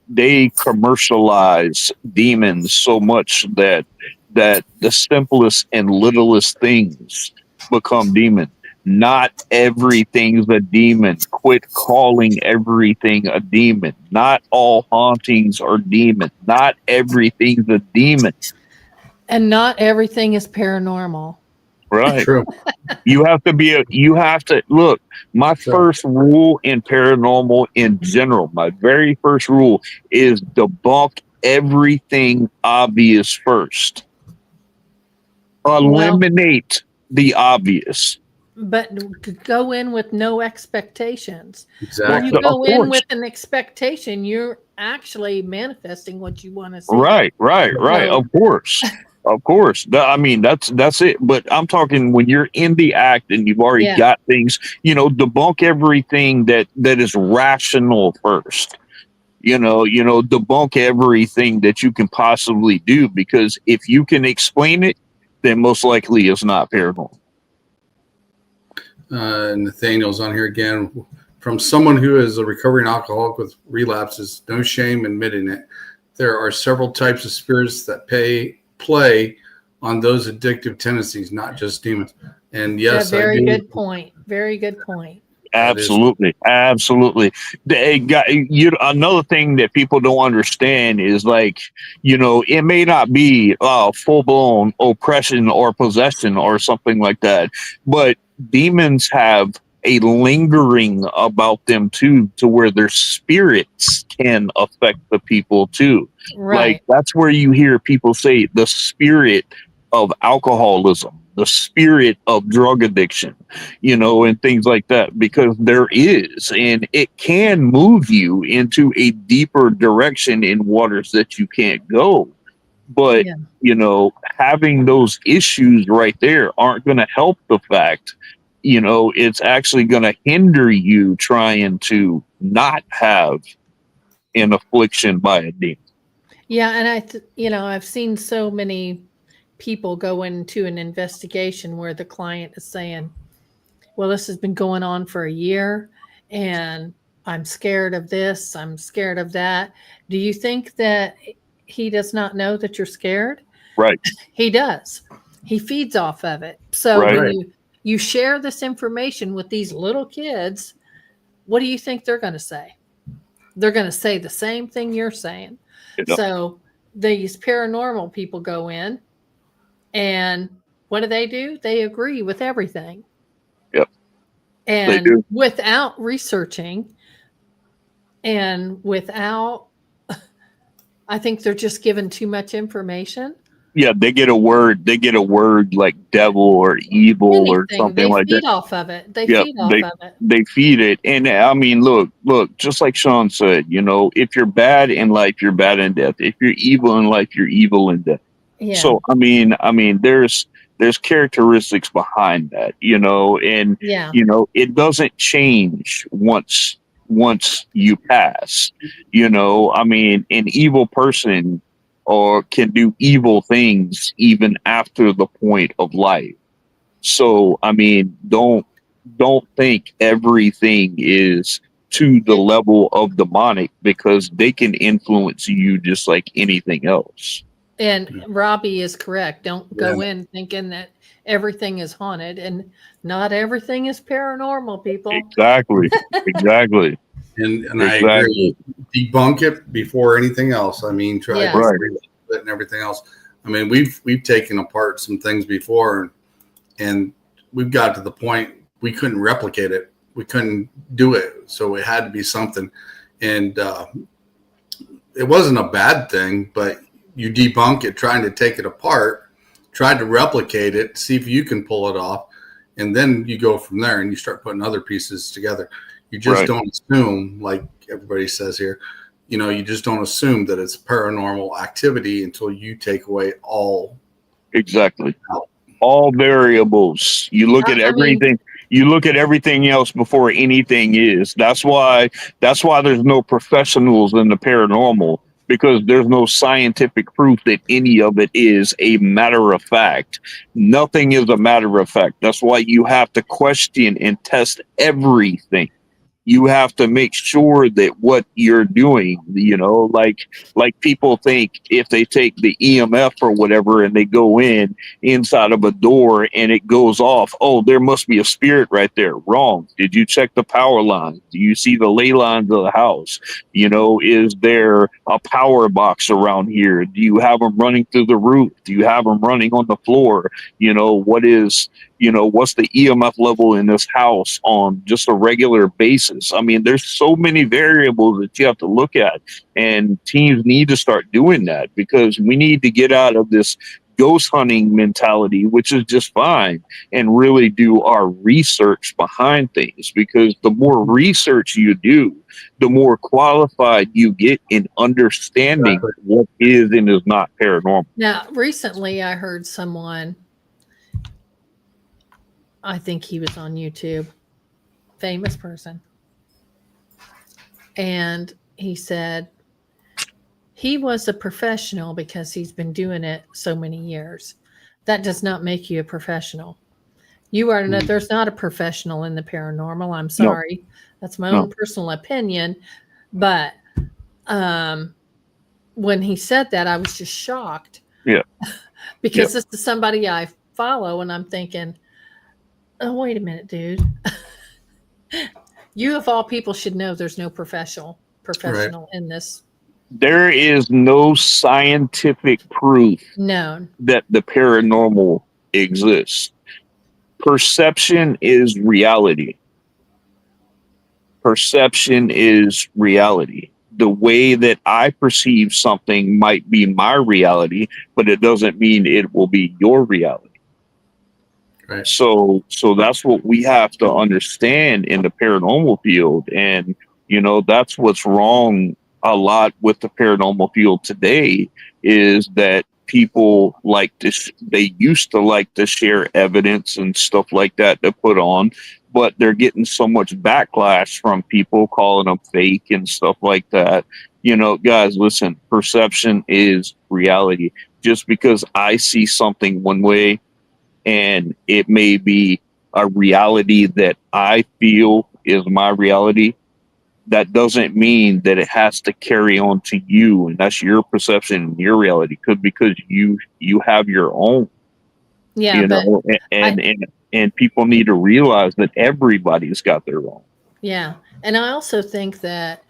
They commercialize demons so much that the simplest and littlest things become demons. Not everything's a demon. Quit calling everything a demon. Not all hauntings are demons. Not everything's a demon. And not everything is paranormal. Right. true. You have to look. My first rule in paranormal in general, my very first rule is debunk everything obvious first. Eliminate the obvious. But go in with no expectations. Exactly. When you go in with an expectation, you're actually manifesting what you want to see. Right. So, Of course. I mean, that's it. But I'm talking when you're in the act and you've already got things, debunk everything that is rational first. Debunk everything that you can possibly do, because if you can explain it, then most likely it's not paranormal. Nathaniel's on here again. From someone who is a recovering alcoholic with relapses, no shame admitting it. There are several types of spirits that play on those addictive tendencies, not just demons. And yes, very good point. Very good point. Absolutely. Another thing that people don't understand is it may not be full blown oppression or possession or something like that, but demons have a lingering about them too, to where their spirits can affect the people too. Right. Like that's where you hear people say the spirit of alcoholism, the spirit of drug addiction, and things like that, because there is, and it can move you into a deeper direction in waters that you can't go. But, having those issues right there aren't going to help the fact, it's actually going to hinder you trying to not have an affliction by a demon. Yeah. And I've seen so many people go into an investigation where the client is saying, well, this has been going on for a year and I'm scared of this, I'm scared of that. Do you think that he does not know that you're scared? Right. He does. He feeds off of it. So when you share this information with these little kids, what do you think they're going to say? they're going to say the same thing you're saying. So these paranormal people go in, and what do? They agree with everything. Yep. And without researching and without, I think they're just given too much information. Yeah, they get a word like devil or evil or something like that. They feed off of it. They feed it. And I mean, look, just like Sean said, you know, if you're bad in life, you're bad in death. If you're evil in life, you're evil in death. Yeah. So I mean, there's characteristics behind that, you know, and you know, it doesn't change once you pass. You know, I mean, an evil person or can do evil things even after the point of life. So I mean, don't think everything is to the level of demonic, because they can influence you just like anything else. And Robbie is correct. Don't go in thinking that everything is haunted, and not everything is paranormal, people. Exactly. And I agree. Debunk it before anything else. I mean, try to read it and everything else. I mean, we've taken apart some things before, and we've got to the point we couldn't replicate it. We couldn't do it, so it had to be something. And it wasn't a bad thing, but you debunk it, trying to take it apart, try to replicate it, see if you can pull it off, and then you go from there and you start putting other pieces together. You just don't assume, like everybody says here, you know, you just don't assume that it's paranormal activity until you take away all. Exactly. All variables. You look at everything. You look at everything else before anything is. That's why there's no professionals in the paranormal, because there's no scientific proof that any of it is a matter of fact. Nothing is a matter of fact. That's why you have to question and test everything. You have to make sure that what you're doing, you know, like people think if they take the EMF or whatever and they go inside of a door and it goes off, oh, there must be a spirit right there. Wrong. Did you check the power lines? Do you see the ley lines of the house? You know, is there a power box around here? Do you have them running through the roof? Do you have them running on the floor? You know, what's the EMF level in this house on just a regular basis? I mean, there's so many variables that you have to look at, and teams need to start doing that, because we need to get out of this ghost hunting mentality, which is just fine, and really do our research behind things, because the more research you do, the more qualified you get in understanding what is and is not paranormal. Now, recently I heard someone, I think he was on YouTube, famous person, and he said he was a professional because he's been doing it so many years. That does not make you a professional. You are not, there's not a professional in the paranormal. I'm sorry. No. That's my own personal opinion. But when he said that, I was just shocked. Yeah. Because this is somebody I follow, and I'm thinking, oh, wait a minute, dude. You of all people should know there's no professional in this. There is no scientific proof that the paranormal exists. Perception is reality. Perception is reality. The way that I perceive something might be my reality, but it doesn't mean it will be your reality. Right. So that's what we have to understand in the paranormal field. And, you know, that's what's wrong a lot with the paranormal field today, is that people they used to like to share evidence and stuff like that to put on, but they're getting so much backlash from people calling them fake and stuff like that. You know, guys, listen, perception is reality. Just because I see something one way, and it may be a reality that I feel is my reality, that doesn't mean that it has to carry on to you, and that's your perception and your reality. Because you have your own. Yeah, you know, and people need to realize that everybody's got their own. Yeah, and I also think that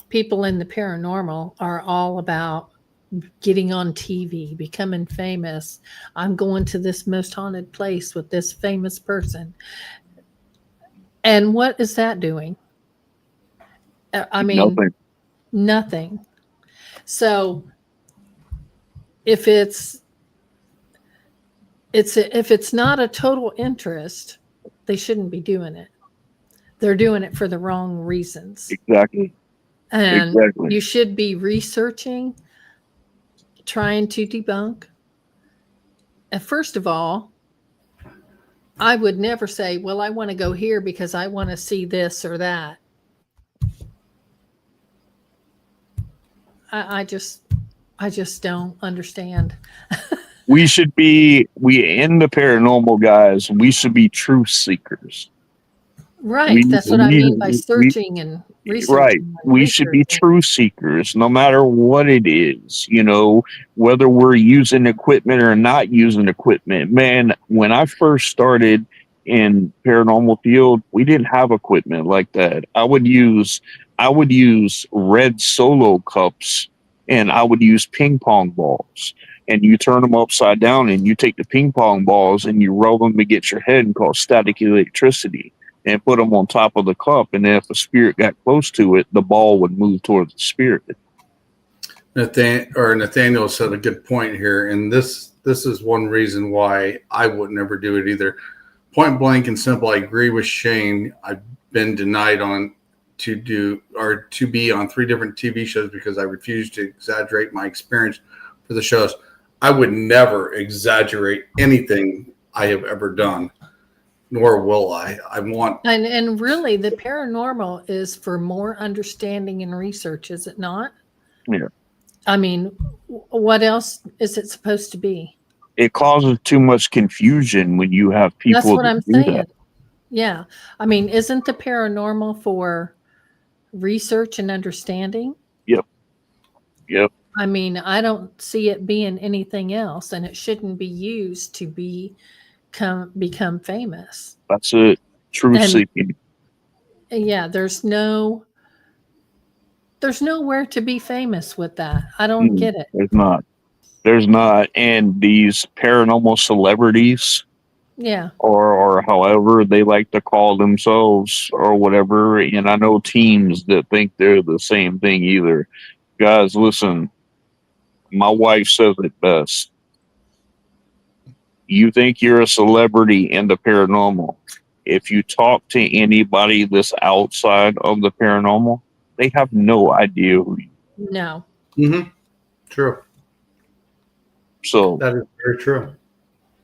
people in the paranormal are all about getting on TV, becoming famous. I'm going to this most haunted place with this famous person. And what is that doing? I mean, Nothing. nothing. So if it's if it's not a total interest, they shouldn't be doing it. They're doing it for the wrong reasons. Exactly. And Exactly. you should be researching, trying to debunk. And first of all, I would never say, well, I want to go here because I want to see this or that. I just don't understand. We in the paranormal, guys, we should be truth seekers. Right. That's what I mean by searching and researching. Right. And We should be researching. truth seekers, no matter what it is, whether we're using equipment or not using equipment. Man, when I first started in paranormal field, we didn't have equipment like that. I would use red Solo cups, and I would use ping pong balls. And you turn them upside down, and you take the ping pong balls and you roll them against your head and call static electricity, and put them on top of the cup. And if a spirit got close to it, the ball would move towards the spirit. Nathaniel said a good point here. And this is one reason why I would never do it either. Point blank and simple. I agree with Shane. I've been denied to be on 3 different TV shows because I refused to exaggerate my experience for the shows. I would never exaggerate anything I have ever done, nor will I. And really, the paranormal is for more understanding and research, is it not? Yeah. I mean, what else is it supposed to be? It causes too much confusion when you have people. That's what I'm do saying. that. Yeah. I mean, isn't the paranormal for research and understanding? Yep. I mean, I don't see it being anything else, and it shouldn't be used to become famous. That's it. Truth seeking. Yeah, there's nowhere to be famous with that. I don't get it. There's not. And these paranormal celebrities, Yeah. or however they like to call themselves or whatever. And I know teams that think they're the same thing either. Guys, listen, my wife says it best. You think you're a celebrity in the paranormal. If you talk to anybody that's outside of the paranormal, they have no idea who you are. No. Mm-hmm. True. So that is very true.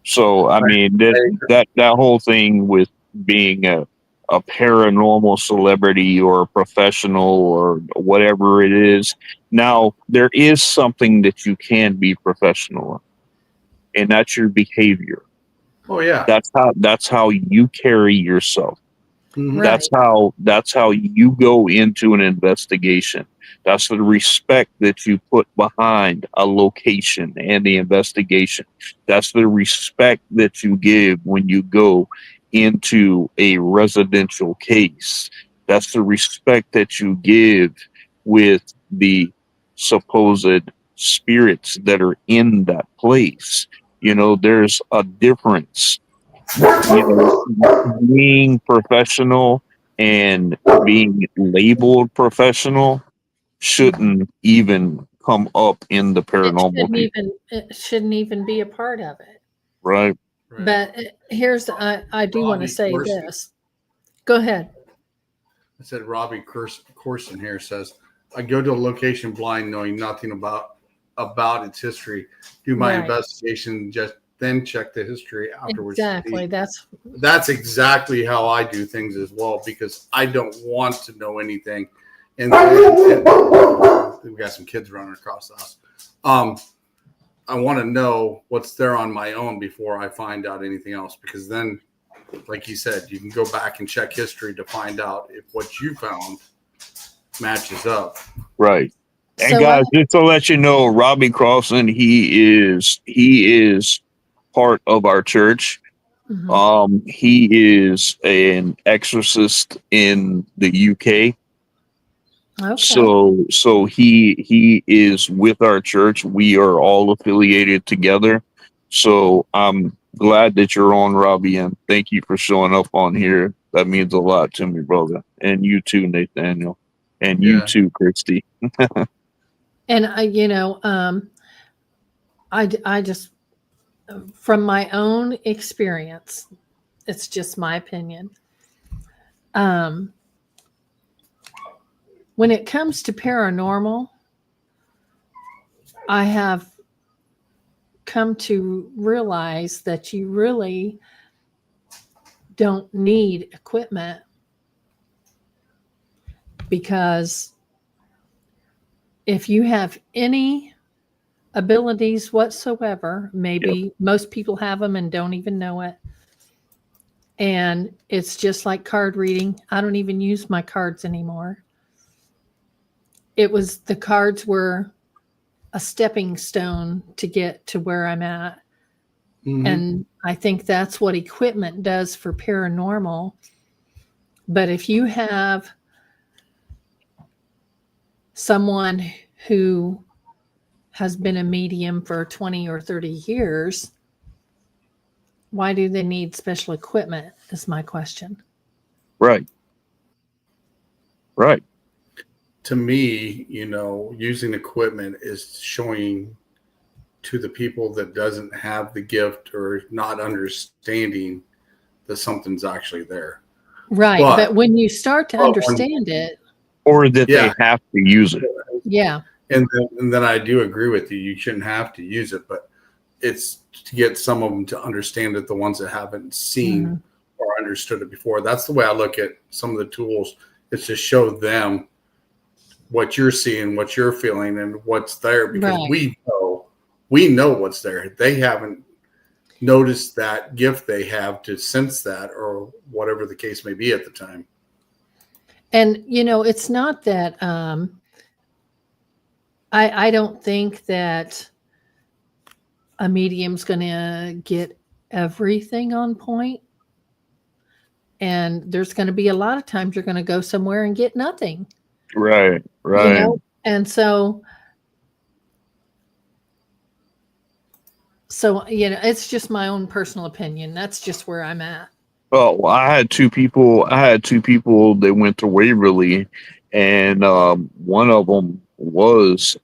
So I mean that whole thing with being a paranormal celebrity or a professional or whatever it is. Now there is something that you can be professional in, and that's your behavior. Oh yeah. That's how you carry yourself. Mm-hmm. Right. That's how you go into an investigation. That's the respect that you put behind a location and the investigation. That's the respect that you give when you go into a residential case. That's the respect that you give with the supposed spirits that are in that place. There's a difference. Being professional and being labeled professional shouldn't even come up in the paranormal. It shouldn't even be a part of it. Right. But here's, I do want to say this. Go ahead. I said Robbie Corson here says, I go to a location blind knowing nothing about its history. Do my investigation, just then check the history afterwards. Exactly. That's exactly how I do things as well, because I don't want to know anything. And we got some kids running across the house. I want to know what's there on my own before I find out anything else, because then, like you said, you can go back and check history to find out if what you found matches up. Right. And guys, just to let you know, Robbie Crossan, he is part of our church. Mm-hmm. He is an exorcist in the UK. Okay. So he is with our church. We are all affiliated together. So I'm glad that you're on, Robbie, and thank you for showing up on here. That means a lot to me, brother. And you too, Nathaniel. And you Yeah. too, Christy. And I just, from my own experience, it's just my opinion. When it comes to paranormal, I have come to realize that you really don't need equipment, because if you have any abilities whatsoever, maybe most people have them and don't even know it. And it's just like card reading. I don't even use my cards anymore. The cards were a stepping stone to get to where I'm at. Mhm. And I think that's what equipment does for paranormal. But if you have someone who has been a medium for 20 or 30 years, why do they need special equipment? Is my question. Right. Right. To me, using equipment is showing to the people that doesn't have the gift or not understanding that something's actually there. Right. But when you start to but when- understand it, Or that Yeah. they have to use it. yeah. And then I do agree with you. You shouldn't have to use it, but it's to get some of them to understand it, the ones that haven't seen Mhm. or understood it before. That's the way I look at some of the tools. It's to show them what you're seeing, what you're feeling, and what's there, because Right. we know what's there. They haven't noticed that gift they have to sense that, or whatever the case may be at the time. And it's not that I don't think that a medium's going to get everything on point. And there's going to be a lot of times you're going to go somewhere and get nothing. Right. Right. And so it's just my own personal opinion. That's just where I'm at. Well, I had two people that went to Waverly, and one of them was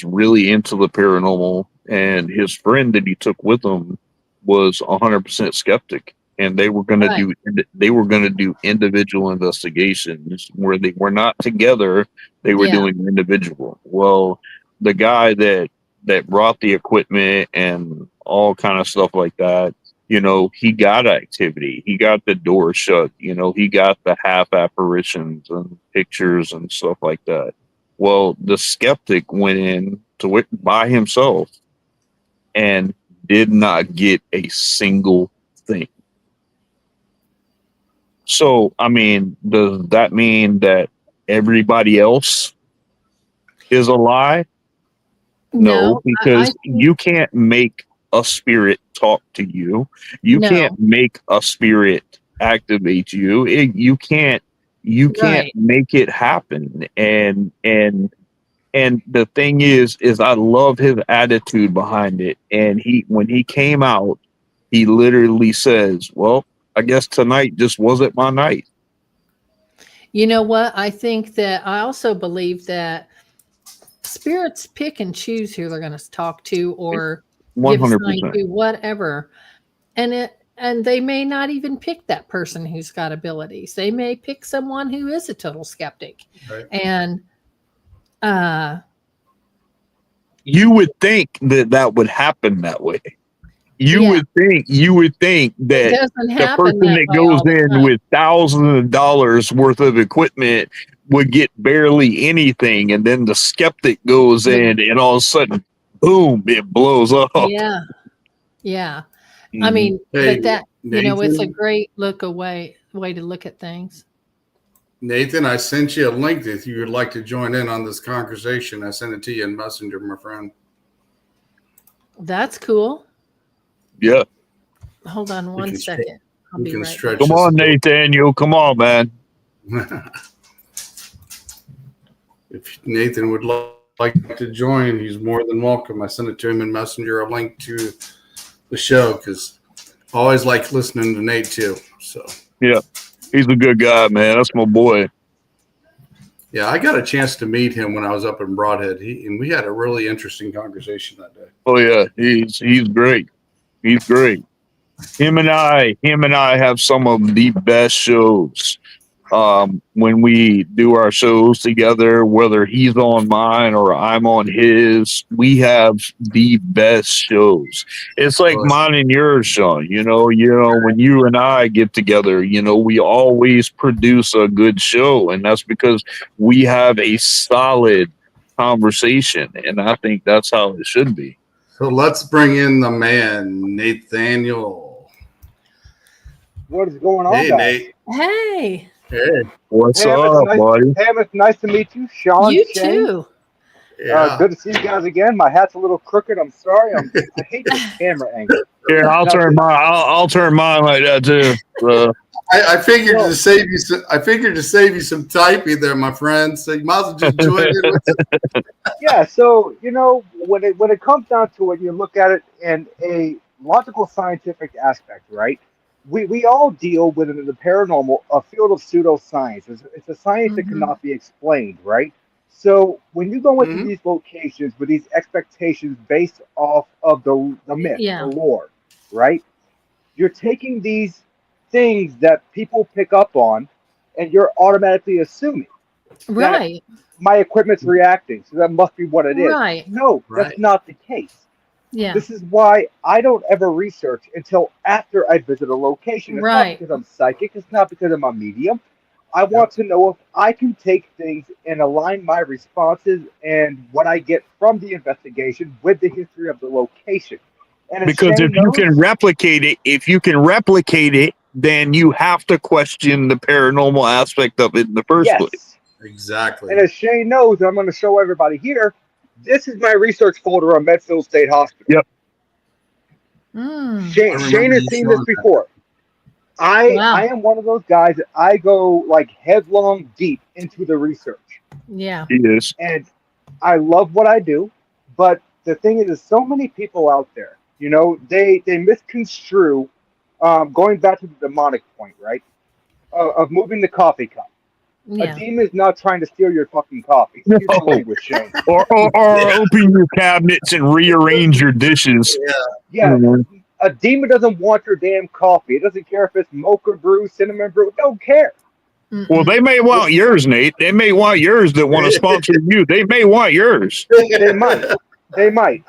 really into the paranormal, and his friend that he took with him was 100% skeptic, and they were going to do individual investigations where they were not together. They were doing individual. Well, the guy that brought the equipment and all kind of stuff like that, he got activity. He got the door shut. He got the half apparitions and pictures and stuff like that. Well, the skeptic went in to it by himself and did not get a single thing. So, I mean, does that mean that everybody else is a lie? No, because you can't make a spirit talk to you. You can't make a spirit activate you. You can't make it happen. And the thing is I love his attitude behind it. And when he came out, he literally says, "Well, I guess tonight just wasn't my night." You know what? I think that I also believe that spirits pick and choose who they're going to talk to or give a sign 100%. to, whatever. And they may not even pick that person who's got abilities. They may pick someone who is a total skeptic. Right. And you would think that would happen that way. You would think that the person that goes in with thousands of dollars worth of equipment would get barely anything, and then the skeptic goes in, and all of a sudden, boom, it blows up. Yeah. Mm-hmm. I mean, Hey, but that Nathan, it's a great way to look at things. Nathan, I sent you a link if you would like to join in on this conversation. I sent it to you in Messenger, my friend. That's cool. Yeah. Hold on one second. I'll be right back. Come on, Nathaniel. Come on, man. if Nathan would like to join, he's more than welcome. I sent it to him in Messenger, a link to the show, because I always like listening to Nate too. So Yeah, he's a good guy, man. That's my boy. yeah, I got a chance to meet him when I was up in Broadhead, and we had a really interesting conversation that day. Oh yeah, he's great. He's great. Him and I have some of the best shows. When we do our shows together, whether he's on mine or I'm on his, we have the best shows. It's like mine and yours, Sean. When you and I get together, we always produce a good show, and that's because we have a solid conversation, and I think that's how it should be. So let's bring in the man, Nathaniel. What is going on, Hey, guys? Nate. Hey, Hey. What's Pam, up, buddy? Pam, it's nice to meet you. Sean, you Shane. too. Yeah. Good to see you guys again. My hat's a little crooked. I'm sorry. I hate this camera angle. Here, I'll turn mine like that too. I figured to save you some typing there, my friend. So you might as well just join in with it. Yeah. So when it comes down to it, you look at it in a logical scientific aspect, right? We all deal with the paranormal, a field of pseudoscience. It's a science that cannot be explained, right? So when you go into these locations with these expectations based off of the myth, the lore, right? You're taking these things that people pick up on, and you're automatically assuming Right. my equipment's reacting, so that must be what it is. Right. No, that's not the case. Yeah. This is why I don't ever research until after I visit a location. It's not because I'm psychic. It's not because I'm a medium. I want to know if I can take things and align my responses and what I get from the investigation with the history of the location. And because if you can replicate it, then you have to question the paranormal aspect of it in the first place. Exactly. And as Shane knows, I'm going to show everybody here, this is my research folder on Medfield State Hospital. Yep. Shane has seen this before. I am one of those guys that I go like headlong deep into the research. Yeah. He is. And I love what I do, but the thing is, there's so many people out there, they misconstrue, going back to the demonic point, right? Of moving the coffee cup. Yeah. A demon is not trying to steal your fucking coffee. Excuse the language, Shane. Or open your cabinets and rearrange your dishes. Yeah. A demon doesn't want your damn coffee. It doesn't care if it's mocha brew, cinnamon brew. It don't care. Well, they may want yours, Nate. They may want yours that want to sponsor you. They may want yours. They might. They might.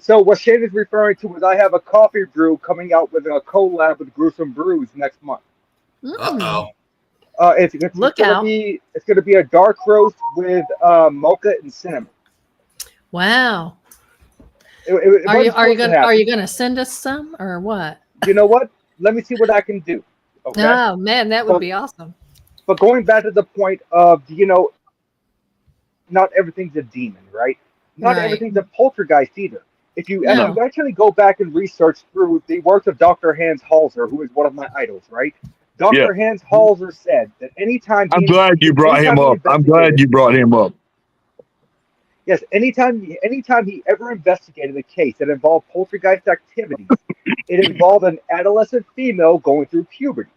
So what Shane is referring to is I have a coffee brew coming out with a collab with Gruesome Brews next month. Uh-oh. It's going to be a dark roast with mocha and cinnamon. Wow. Are you going to send us some or what? You know what? Let me see what I can do. Okay? Oh man, that would be awesome. But going back to the point of not everything's a demon, right? Not everything's a poltergeist either. If you actually go back and research through the works of Dr. Hans Halser, who is one of my idols, right? Dr. Hans Halser said that anytime I'm glad you brought him up. Yes, anytime he ever investigated a case that involved poltergeist activities, it involved an adolescent female going through puberty.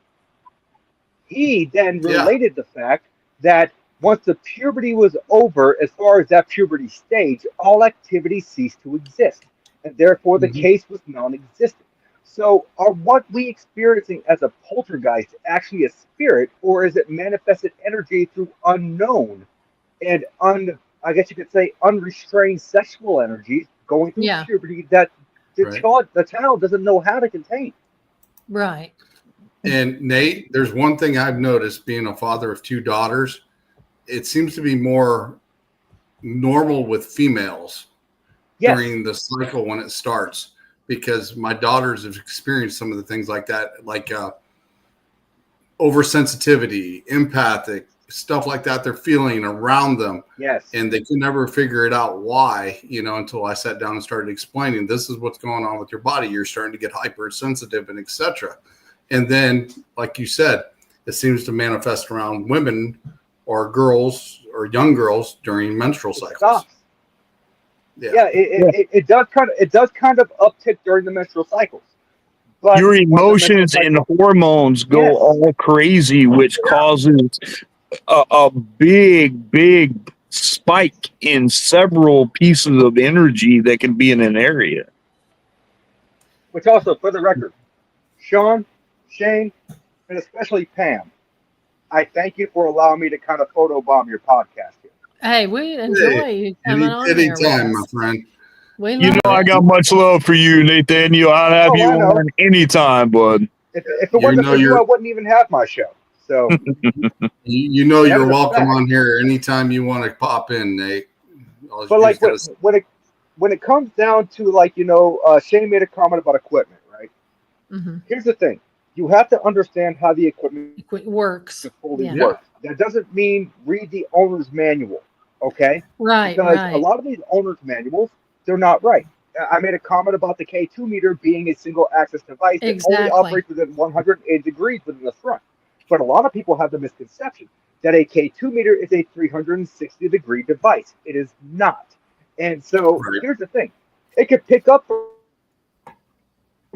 He then related the fact that once the puberty was over, as far as that puberty stage, all activity ceased to exist, and therefore the case was non-existent. So are what we experiencing as a poltergeist actually a spirit, or is it manifested energy through unknown and I guess you could say unrestrained sexual energies going through puberty that the child doesn't know how to contain? Right. And Nate, there's one thing I've noticed being a father of two daughters. It seems to be more normal with females during the cycle when it starts, because my daughters have experienced some of the things like that, like oversensitivity, empathic, stuff like that they're feeling around them. Yes. And they can never figure it out why, until I sat down and started explaining, this is what's going on with your body. You're starting to get hypersensitive and etc. And then, like you said, it seems to manifest around women or girls or young girls during menstrual It cycles. stops. Yeah. It does kind of uptick during the menstrual cycles. But Your when the menstrual emotions and cycle- hormones go Yes. all crazy, which causes a big spike in several pieces of energy that can be in an area. which also, for the record, Sean, Shane, and especially Pam, I thank you for allowing me to kind of photobomb your podcast here. Hey, we enjoy you coming on here with Anytime, my us. friend. We You love know, I it. got much love for you, Nathaniel. I'd have Oh, you I know. on anytime, bud. If it wasn't for you, I wouldn't even have my show. So You know That you're is a welcome fact. on here anytime you want to pop in, Nate. All but you like just gotta- when it comes down to like Shane made a comment about equipment, right? Mhm. Here's the thing: you have to understand how the equipment It works. fully Yeah. works. That doesn't mean read the owner's manual, okay? Right, Because right. a lot of these owner's manuals, they're not right. I made a comment about the K2 meter being a single axis device that only Exactly. operates within 180 degrees within the front. But a lot of people have the misconception that a K2 meter is a 360-degree device. It is not. And so Right. here's the thing: it could pick up from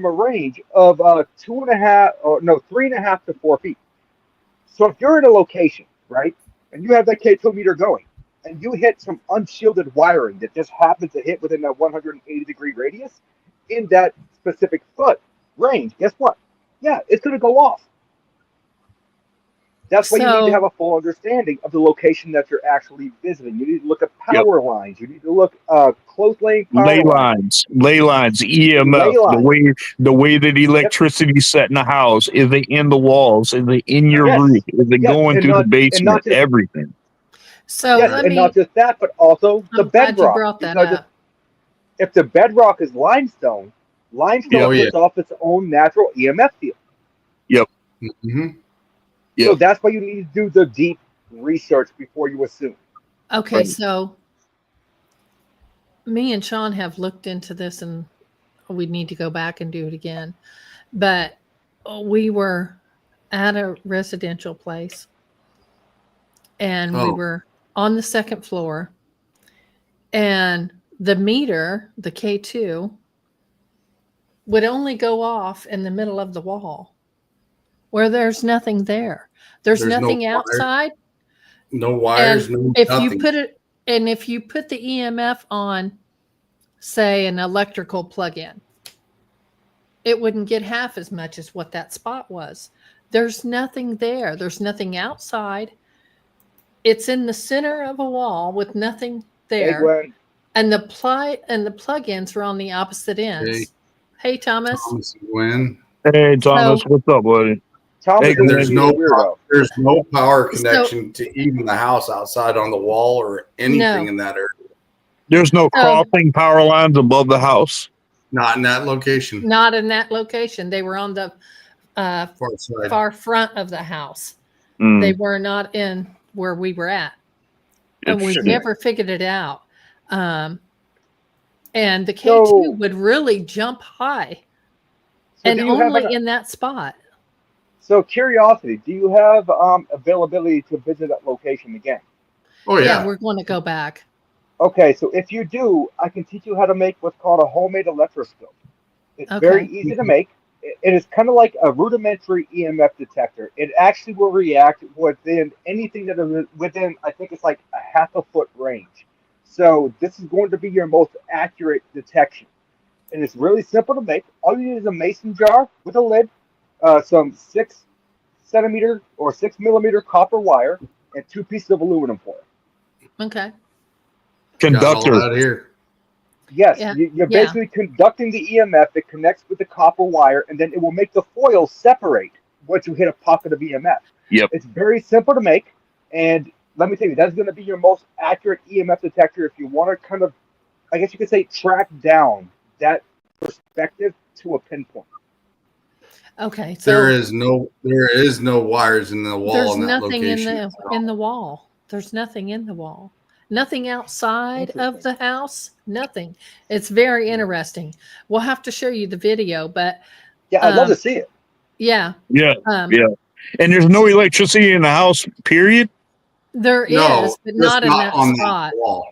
a range of 3.5 to 4 feet. So if you're in a location, right, and you have that K2 meter going, and you hit some unshielded wiring that just happens to hit within that 180-degree radius in that specific foot range, guess what? Yeah, it's going to go off. That's why you need to have a full understanding of the location that you're actually visiting. You need to look at power lines. You need to look close lane power lines. Ley lines, EMF, Ley lines. the way that electricity's set in the house. Is it in the walls? Is it in your Yes. roof? Is it Yes, going and through not- the and basement? not just- Everything. So Yes, let and me. not just that, but also the I'm glad you bedrock. brought that Because up. if the bedrock is limestone, limestone Oh, yeah. puts off its own natural EMF field. Mhm. Yeah. So that's why you need to do the deep research before you assume. Okay, Right. so me and Sean have looked into this, and we need to go back and do it again. But we were at a residential place, and we Oh. were on the second floor, and the meter, the K2, would only go off in the middle of the wall where there's nothing there. There's There's no nothing wire. outside. No wires, And no if nothing. you put the EMF on, say, an electrical plug-in, it wouldn't get half as much as what that spot was. There's nothing there. There's nothing outside. It's in the center of a wall with nothing Hey, there. Gwen. And the plug-ins are on the opposite ends. Hey, Thomas. Thomas and Gwen. Hey, Thomas, So- what's up, buddy? Thomas Hey, is And a there's no weirdo. power So- connection to even the house outside on the wall or anything No. in that area. There's no So- crossing power lines above the house. Not in that location. Not in that location. They were on the Far side. far front of the house. Mm. They were not in where we were at. And we've Interesting. never figured it out. And the K2 So- would really jump high, So and do you have only in that spot. So curiosity, do you have availability to visit that location again? Oh yeah. We're going to go back. Okay, so if you do, I can teach you how to make what's called a homemade electroscope. It's very Okay. easy to make. It is kind of like a rudimentary EMF detector. It actually will react within anything that is within, I think it's like a half a foot range. So this is going to be your most accurate detection. And it's really simple to make. All you need is a mason jar with a lid, some 6 centimeter or 6 millimeter copper wire, and 2 pieces of aluminum foil. Okay. Got all Conductor. that here. Yes, Yeah, you're yeah. basically conducting the EMF. It connects with the copper wire, and then it will make the foil separate once you hit a pocket of EMF. Yep. It's very simple to make, and let me tell you, that's going to be your most accurate EMF detector if you want to kind of, I guess you could say, track down that perspective to a pinpoint. Okay. So There is no wires in the wall there's in that nothing in location. the wall. There's nothing in the wall. Nothing outside of the house. Nothing. It's very interesting. We'll have to show you the video, but Yeah, I'd love to see it. yeah. Yeah. Um, Yeah. And there's no electricity in the house, period. There No, is, but just not in that on spot. that wall.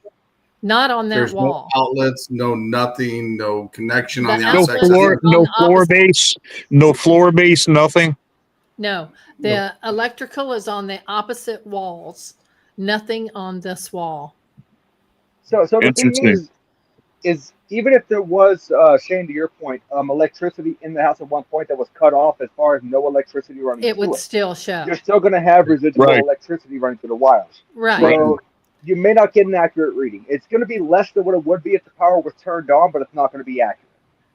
Not on that There's wall. no outlets, no nothing, no connection on The the No outside. outlets floor, on no the floor opposite- base, no floor base, nothing. No, the electrical is on the opposite walls. Nothing on this wall. So the thing Interesting. is even if there was, Shane, to your point, electricity in the house at one point that was cut off, as far as no electricity running It to would it, still show. you're still going to have residual Right. electricity running through the wires. Right. So you may not get an accurate reading. It's going to be less than what it would be if the power was turned on, but it's not going to be accurate.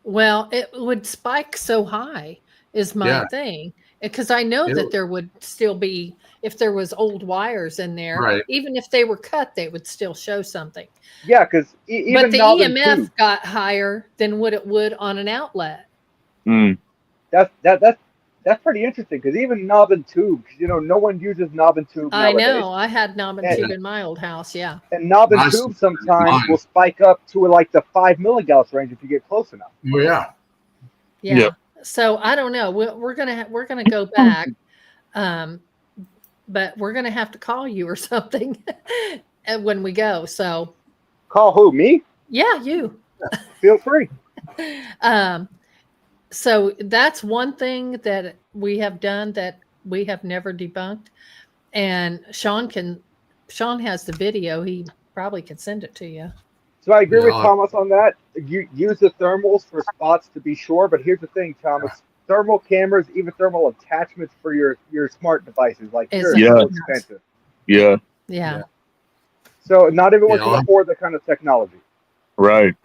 Well, it would spike so high is my Yeah. thing. Because I know that there would still be, if there was old wires in there, Right. even if they were cut, they would still show something. Yeah, because But even the knob and EMF tube, got higher than what it would on an outlet. Mm. that's pretty interesting. Because even knob and tube, no one uses knob and tube I nowadays. know. I had knob and And- tube in my old house. Yeah. And knob and Nice. tube sometimes Mine. will spike up to like the 5 milligauss range if you get close enough. Oh, yeah. Yeah. Yep. So I don't know. We're gonna go back, but we're gonna have to call you or something when we go. So Call who? Me? yeah, you. Feel free. So that's one thing that we have done that we have never debunked, and Sean has the video. He probably could send it to you. So I agree Yeah, with Thomas on that. You use the thermals for spots to be sure, but here's the thing, Thomas. Thermal cameras, even thermal attachments for your smart devices, like It's yours, Yeah. are so expensive. Yeah. Yeah. So not everyone Yeah, can afford that kind of technology. Right.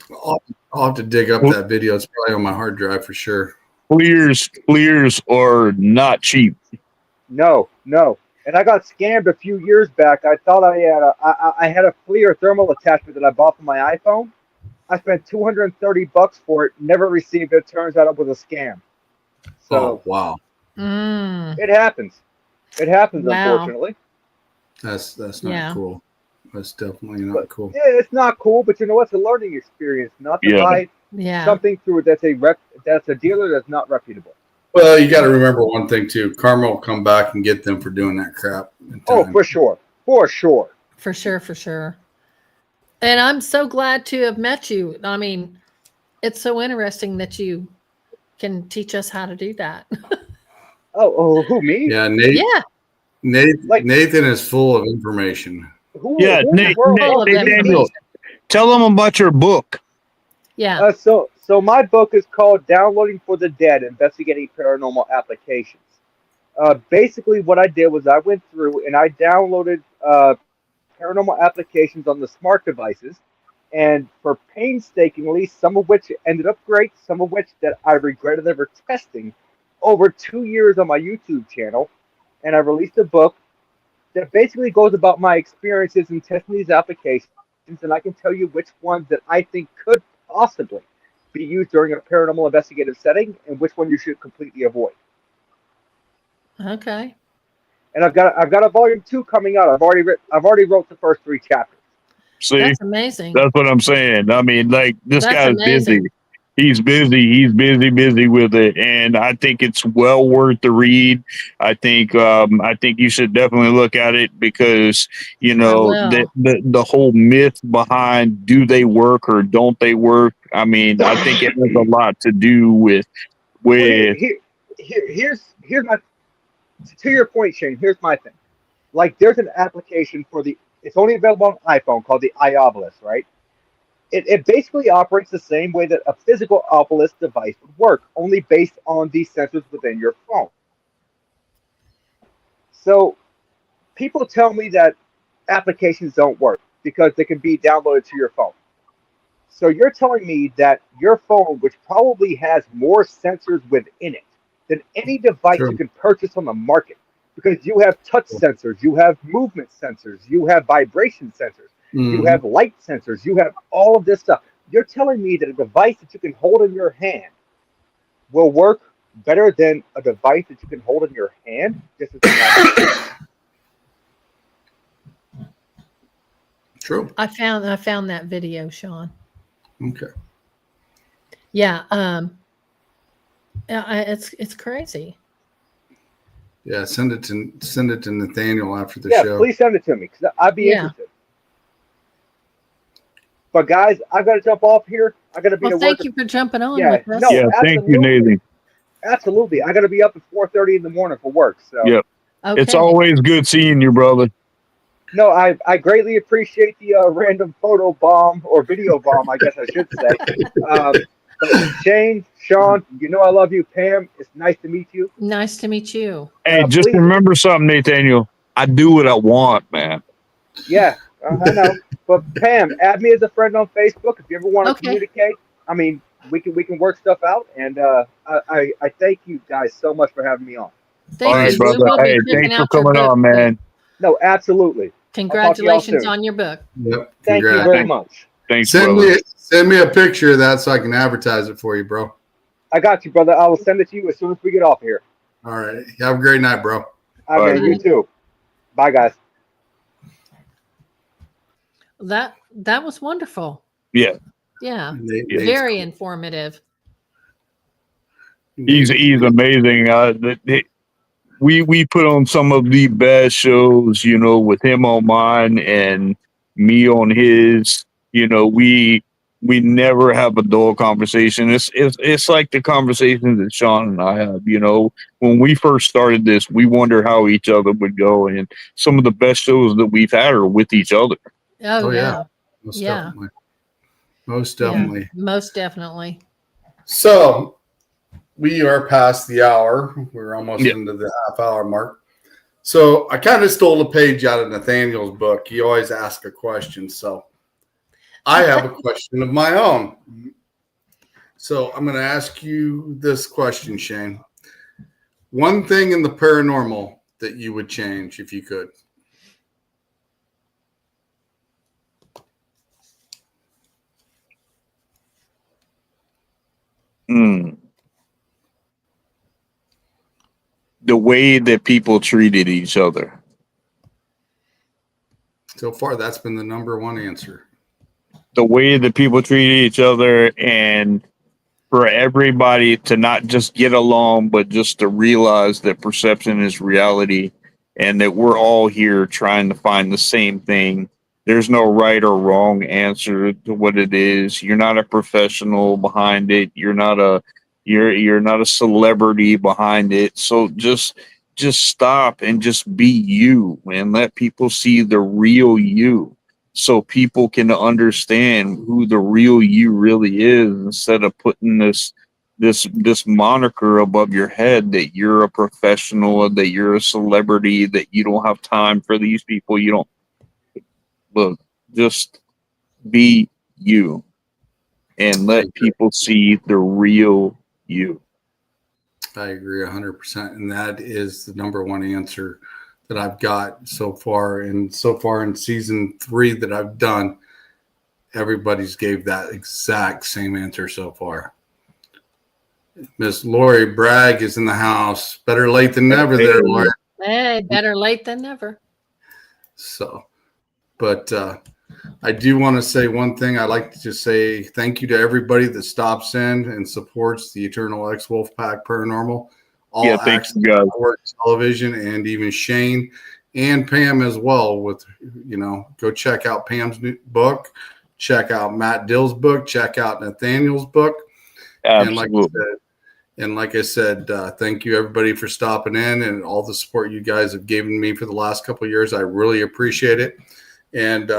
I'll have to dig up that video. It's probably on my hard drive for sure. Clears are not cheap. No. And I got scammed a few years back. I thought I had a FLIR thermal attachment that I bought for my iPhone. I spent $230 for it, never received it. Turns out it was a scam. So Oh, wow. it happens. It happens, Wow. unfortunately. That's not Yeah. cool. That's definitely not But cool. yeah, it's not cool, but you know what? It's a learning experience. Not to Yeah. buy Yeah. something through that's a dealer that's not reputable. Well, you got to remember one thing too. Karma will come back and get them for doing that crap. in Oh, time. for sure. For sure. For sure. And I'm so glad to have met you. I mean, it's so interesting that you can teach us how to do that. Oh, who, me? Yeah, Yeah. Nathan is full of information. Who, Yeah, who in the Nate, world Nate, Full wants of Nate to meet me? Daniel, tell them about your book. Yeah. So my book is called Downloading for the Dead, Investigating Paranormal Applications. Basically, what I did was I went through and I downloaded paranormal applications on the smart devices, and for painstakingly, some of which ended up great, some of which that I regretted ever testing, over 2 years on my YouTube channel, and I released a book that basically goes about my experiences in testing these applications, and I can tell you which ones that I think could possibly be used during a paranormal investigative setting, and which one you should completely avoid. Okay. And I've got a volume 2 coming out. I've already wrote the first 3 chapters. See, That's amazing. that's what I'm saying. I mean, like, this That's guy's amazing. busy. He's busy with it, and I think it's well worth the read. I think you should definitely look at it because will. the whole myth behind do they work or don't they work. I mean, I think it has a lot to do with Well, here's my, to your point, Shane. Here's my thing. Like, there's an application it's only available on iPhone called the iObelisk, right? It basically operates the same way that a physical obelisk device would work, only based on the sensors within your phone. So people tell me that applications don't work because they can be downloaded to your phone. So you're telling me that your phone, which probably has more sensors within it than any device True. you can purchase on the market, because you have touch sensors, you have movement sensors, you have vibration sensors, you have light sensors, you have all of this stuff. You're telling me that a device that you can hold in your hand will work better than a device that you can hold in your hand? This is True. I found that video, Sean. Okay. Yeah. It's crazy. Yeah, send it to Nathaniel after the Yeah, show. please send it to me because I'd be interested. But guys, I've got to jump off here. I got to be Well, to thank work. you for jumping on Yeah, with us. no, Yeah, thank you, absolutely. Nathan. Absolutely. I got to be up at 4:30 in the morning for work. So Yep. Okay. It's always good seeing you, brother. no, I greatly appreciate the random photo bomb or video bomb, I guess I should say. But Shane, Sean, you know I love you. Pam, it's nice to meet you. Nice to meet you. Hey, just Please, remember something, Nathaniel. I do what I want, man. yeah, I know. But Pam, add me as a friend on Facebook if you ever want to Okay. communicate. I mean, we can work stuff out. And I thank you guys so much for having me on. Thank All right, you. brother. We will Hey, be checking thanks for out your coming book. on, man. No, absolutely. Congratulations soon. on your book. Yep. Thank you Congrats. very much. Thanks, Send brother. me a picture of that so I can advertise it for you, bro. I got you, brother. I will send it to you as soon as we get off here. All right. Have a great night, bro. I Bye, mean, you man. too. Bye, guys. That was wonderful. Yeah, Yeah. Nate's Very cool. informative. he's amazing. We put on some of the best shows, you know, with him on mine and me on his. You know, we never have a dull conversation. It's like the conversations that Sean and I have. You know, when we first started this, we wonder how each other would go, and some of the best shows that we've had are with each other. Oh, Oh, yeah. yeah. Most Yeah. definitely. Most Yeah. definitely. Most definitely. So we are past the hour. We're almost Yeah. into the half-hour mark. So I kind of stole a page out of Nathaniel's book. He always asks a question. So I have a question of my own. So I'm going to ask you this question, Shane. One thing in the paranormal that you would change if you could. The way that people treated each other. So far, that's been the number one answer. The way that people treated each other, and for everybody to not just get along, but just to realize that perception is reality and that we're all here trying to find the same thing. There's no right or wrong answer to what it is. You're not a professional behind it. You're not a celebrity behind it. So just stop and just be you and let people see the real you, so people can understand who the real you really is, instead of putting this moniker above your head that you're a professional, that you're a celebrity, that you don't have time for these people. You don't look, just be you and let people see the real you. I agree 100%. And that is the number one answer that I've got so far. And so far in season 3 that I've done, everybody's gave that exact same answer so far. Miss Lori Bragg is in the house. Better late than never there, Lori. Hey, better late than never. So, but I do want to say one thing. I'd like to just say thank you to everybody that stops in and supports the Eternal X Wolfpack Paranormal, All Yeah, thank Access you, guys. Network Television, and even Shane and Pam as well. With, you know, go check out Pam's new book, check out Matt Dill's book, check out Nathaniel's book. Absolutely. And like I said, thank you everybody for stopping in and all the support you guys have given me for the last couple of years. I really appreciate it. And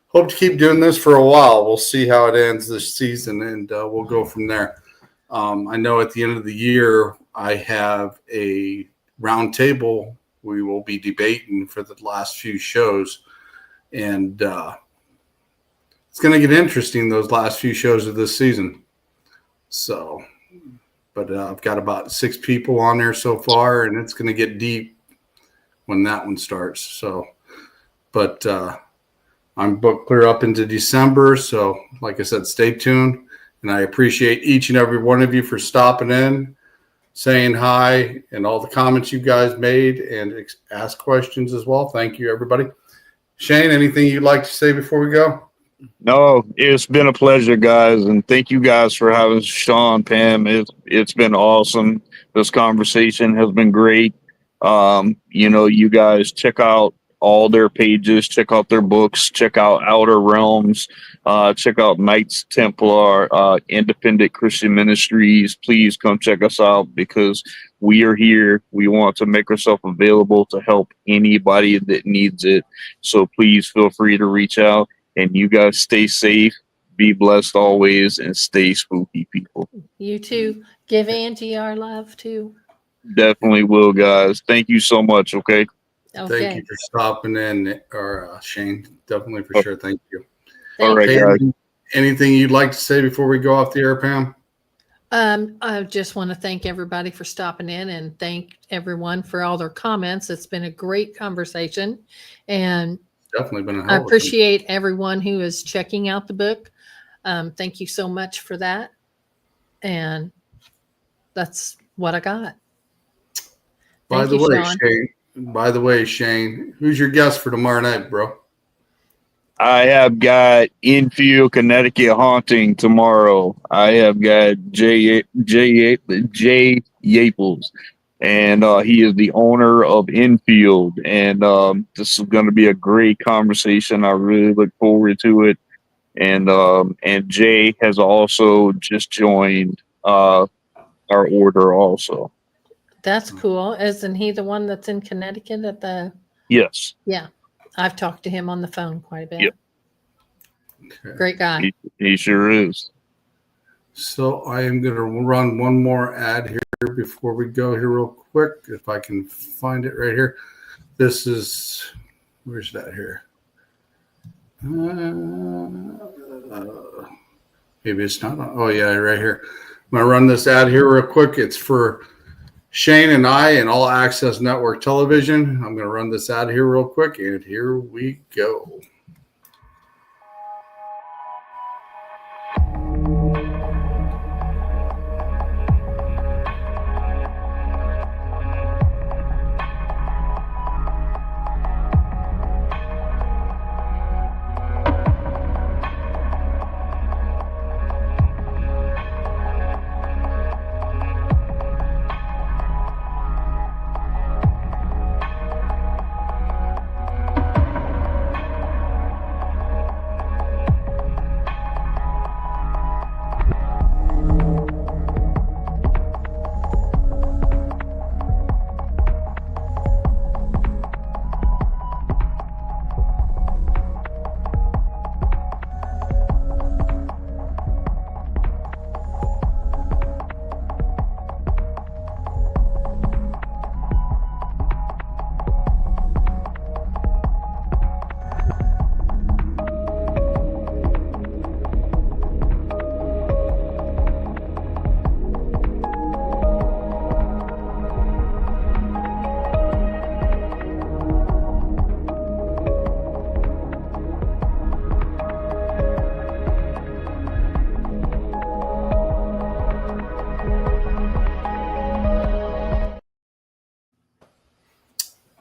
hope to keep doing this for a while. We'll see how it ends this season, and we'll go from there. I know at the end of the year, I have a round table we will be debating for the last few shows. And it's going to get interesting, those last few shows of this season. So, but I've got about 6 people on there so far, and it's going to get deep when that one starts. So, but I'm booked clear up into December. So, like I said, stay tuned. And I appreciate each and every one of you for stopping in, saying hi, and all the comments you guys made, and ask questions as well. Thank you, everybody. Shane, anything you'd like to say before we go? No, it's been a pleasure, guys, and thank you guys for having Sean, Pam. It's been awesome. This conversation has been great. You guys check out all their pages, check out their books, check out Outer Realms, check out Knights Templar, Independent Christian Ministries. Please come check us out because we are here. We want to make ourselves available to help anybody that needs it. So please feel free to reach out, and you guys stay safe, be blessed always, and stay spooky, people. You too. Give Angie our love too. Definitely will, guys. Thank you so much. Okay. Okay. Thank you for stopping in, or Shane. Definitely for sure. Thank you. All right, Hey, guys. anything you'd like to say before we go off the air, Pam? I just want to thank everybody for stopping in and thank everyone for all their comments. It's been a great conversation, and Definitely been a I hell of a appreciate everyone who is checking out the book. Thank you so much for that. And that's what I got. By Thank the you, way, Sean. Shane, who's your guest for tomorrow night, bro? I have got Infield, Connecticut haunting tomorrow. I have got Jay Yaples, and he is the owner of Infield. And this is going to be a great conversation. I really look forward to it. And Jay has also just joined our order also. That's cool. Isn't he the one that's in Connecticut at the? Yes. Yeah, I've talked to him on the phone quite a bit. Yep. Okay. Great guy. He sure is. So I am going to run one more ad here before we go here real quick. If I can find it right here. This is, where's that here? Maybe it's not. Oh, yeah, right here. I'm going to run this ad here real quick. It's for Shane and I and All Access Network Television. I'm going to run this ad here real quick, and here we go.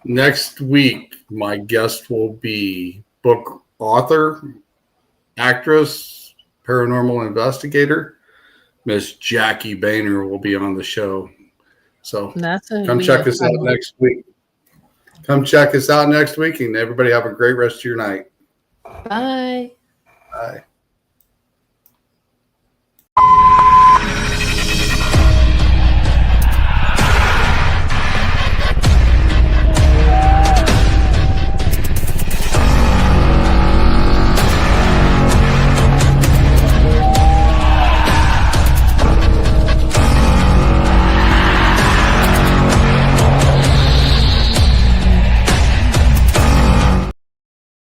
Next week, my guest will be book author, actress, paranormal investigator, Miss Jackie Boehner will be on the show. So come check us out next week. Come check us out next week, and everybody have a great rest of your night. Bye. Bye.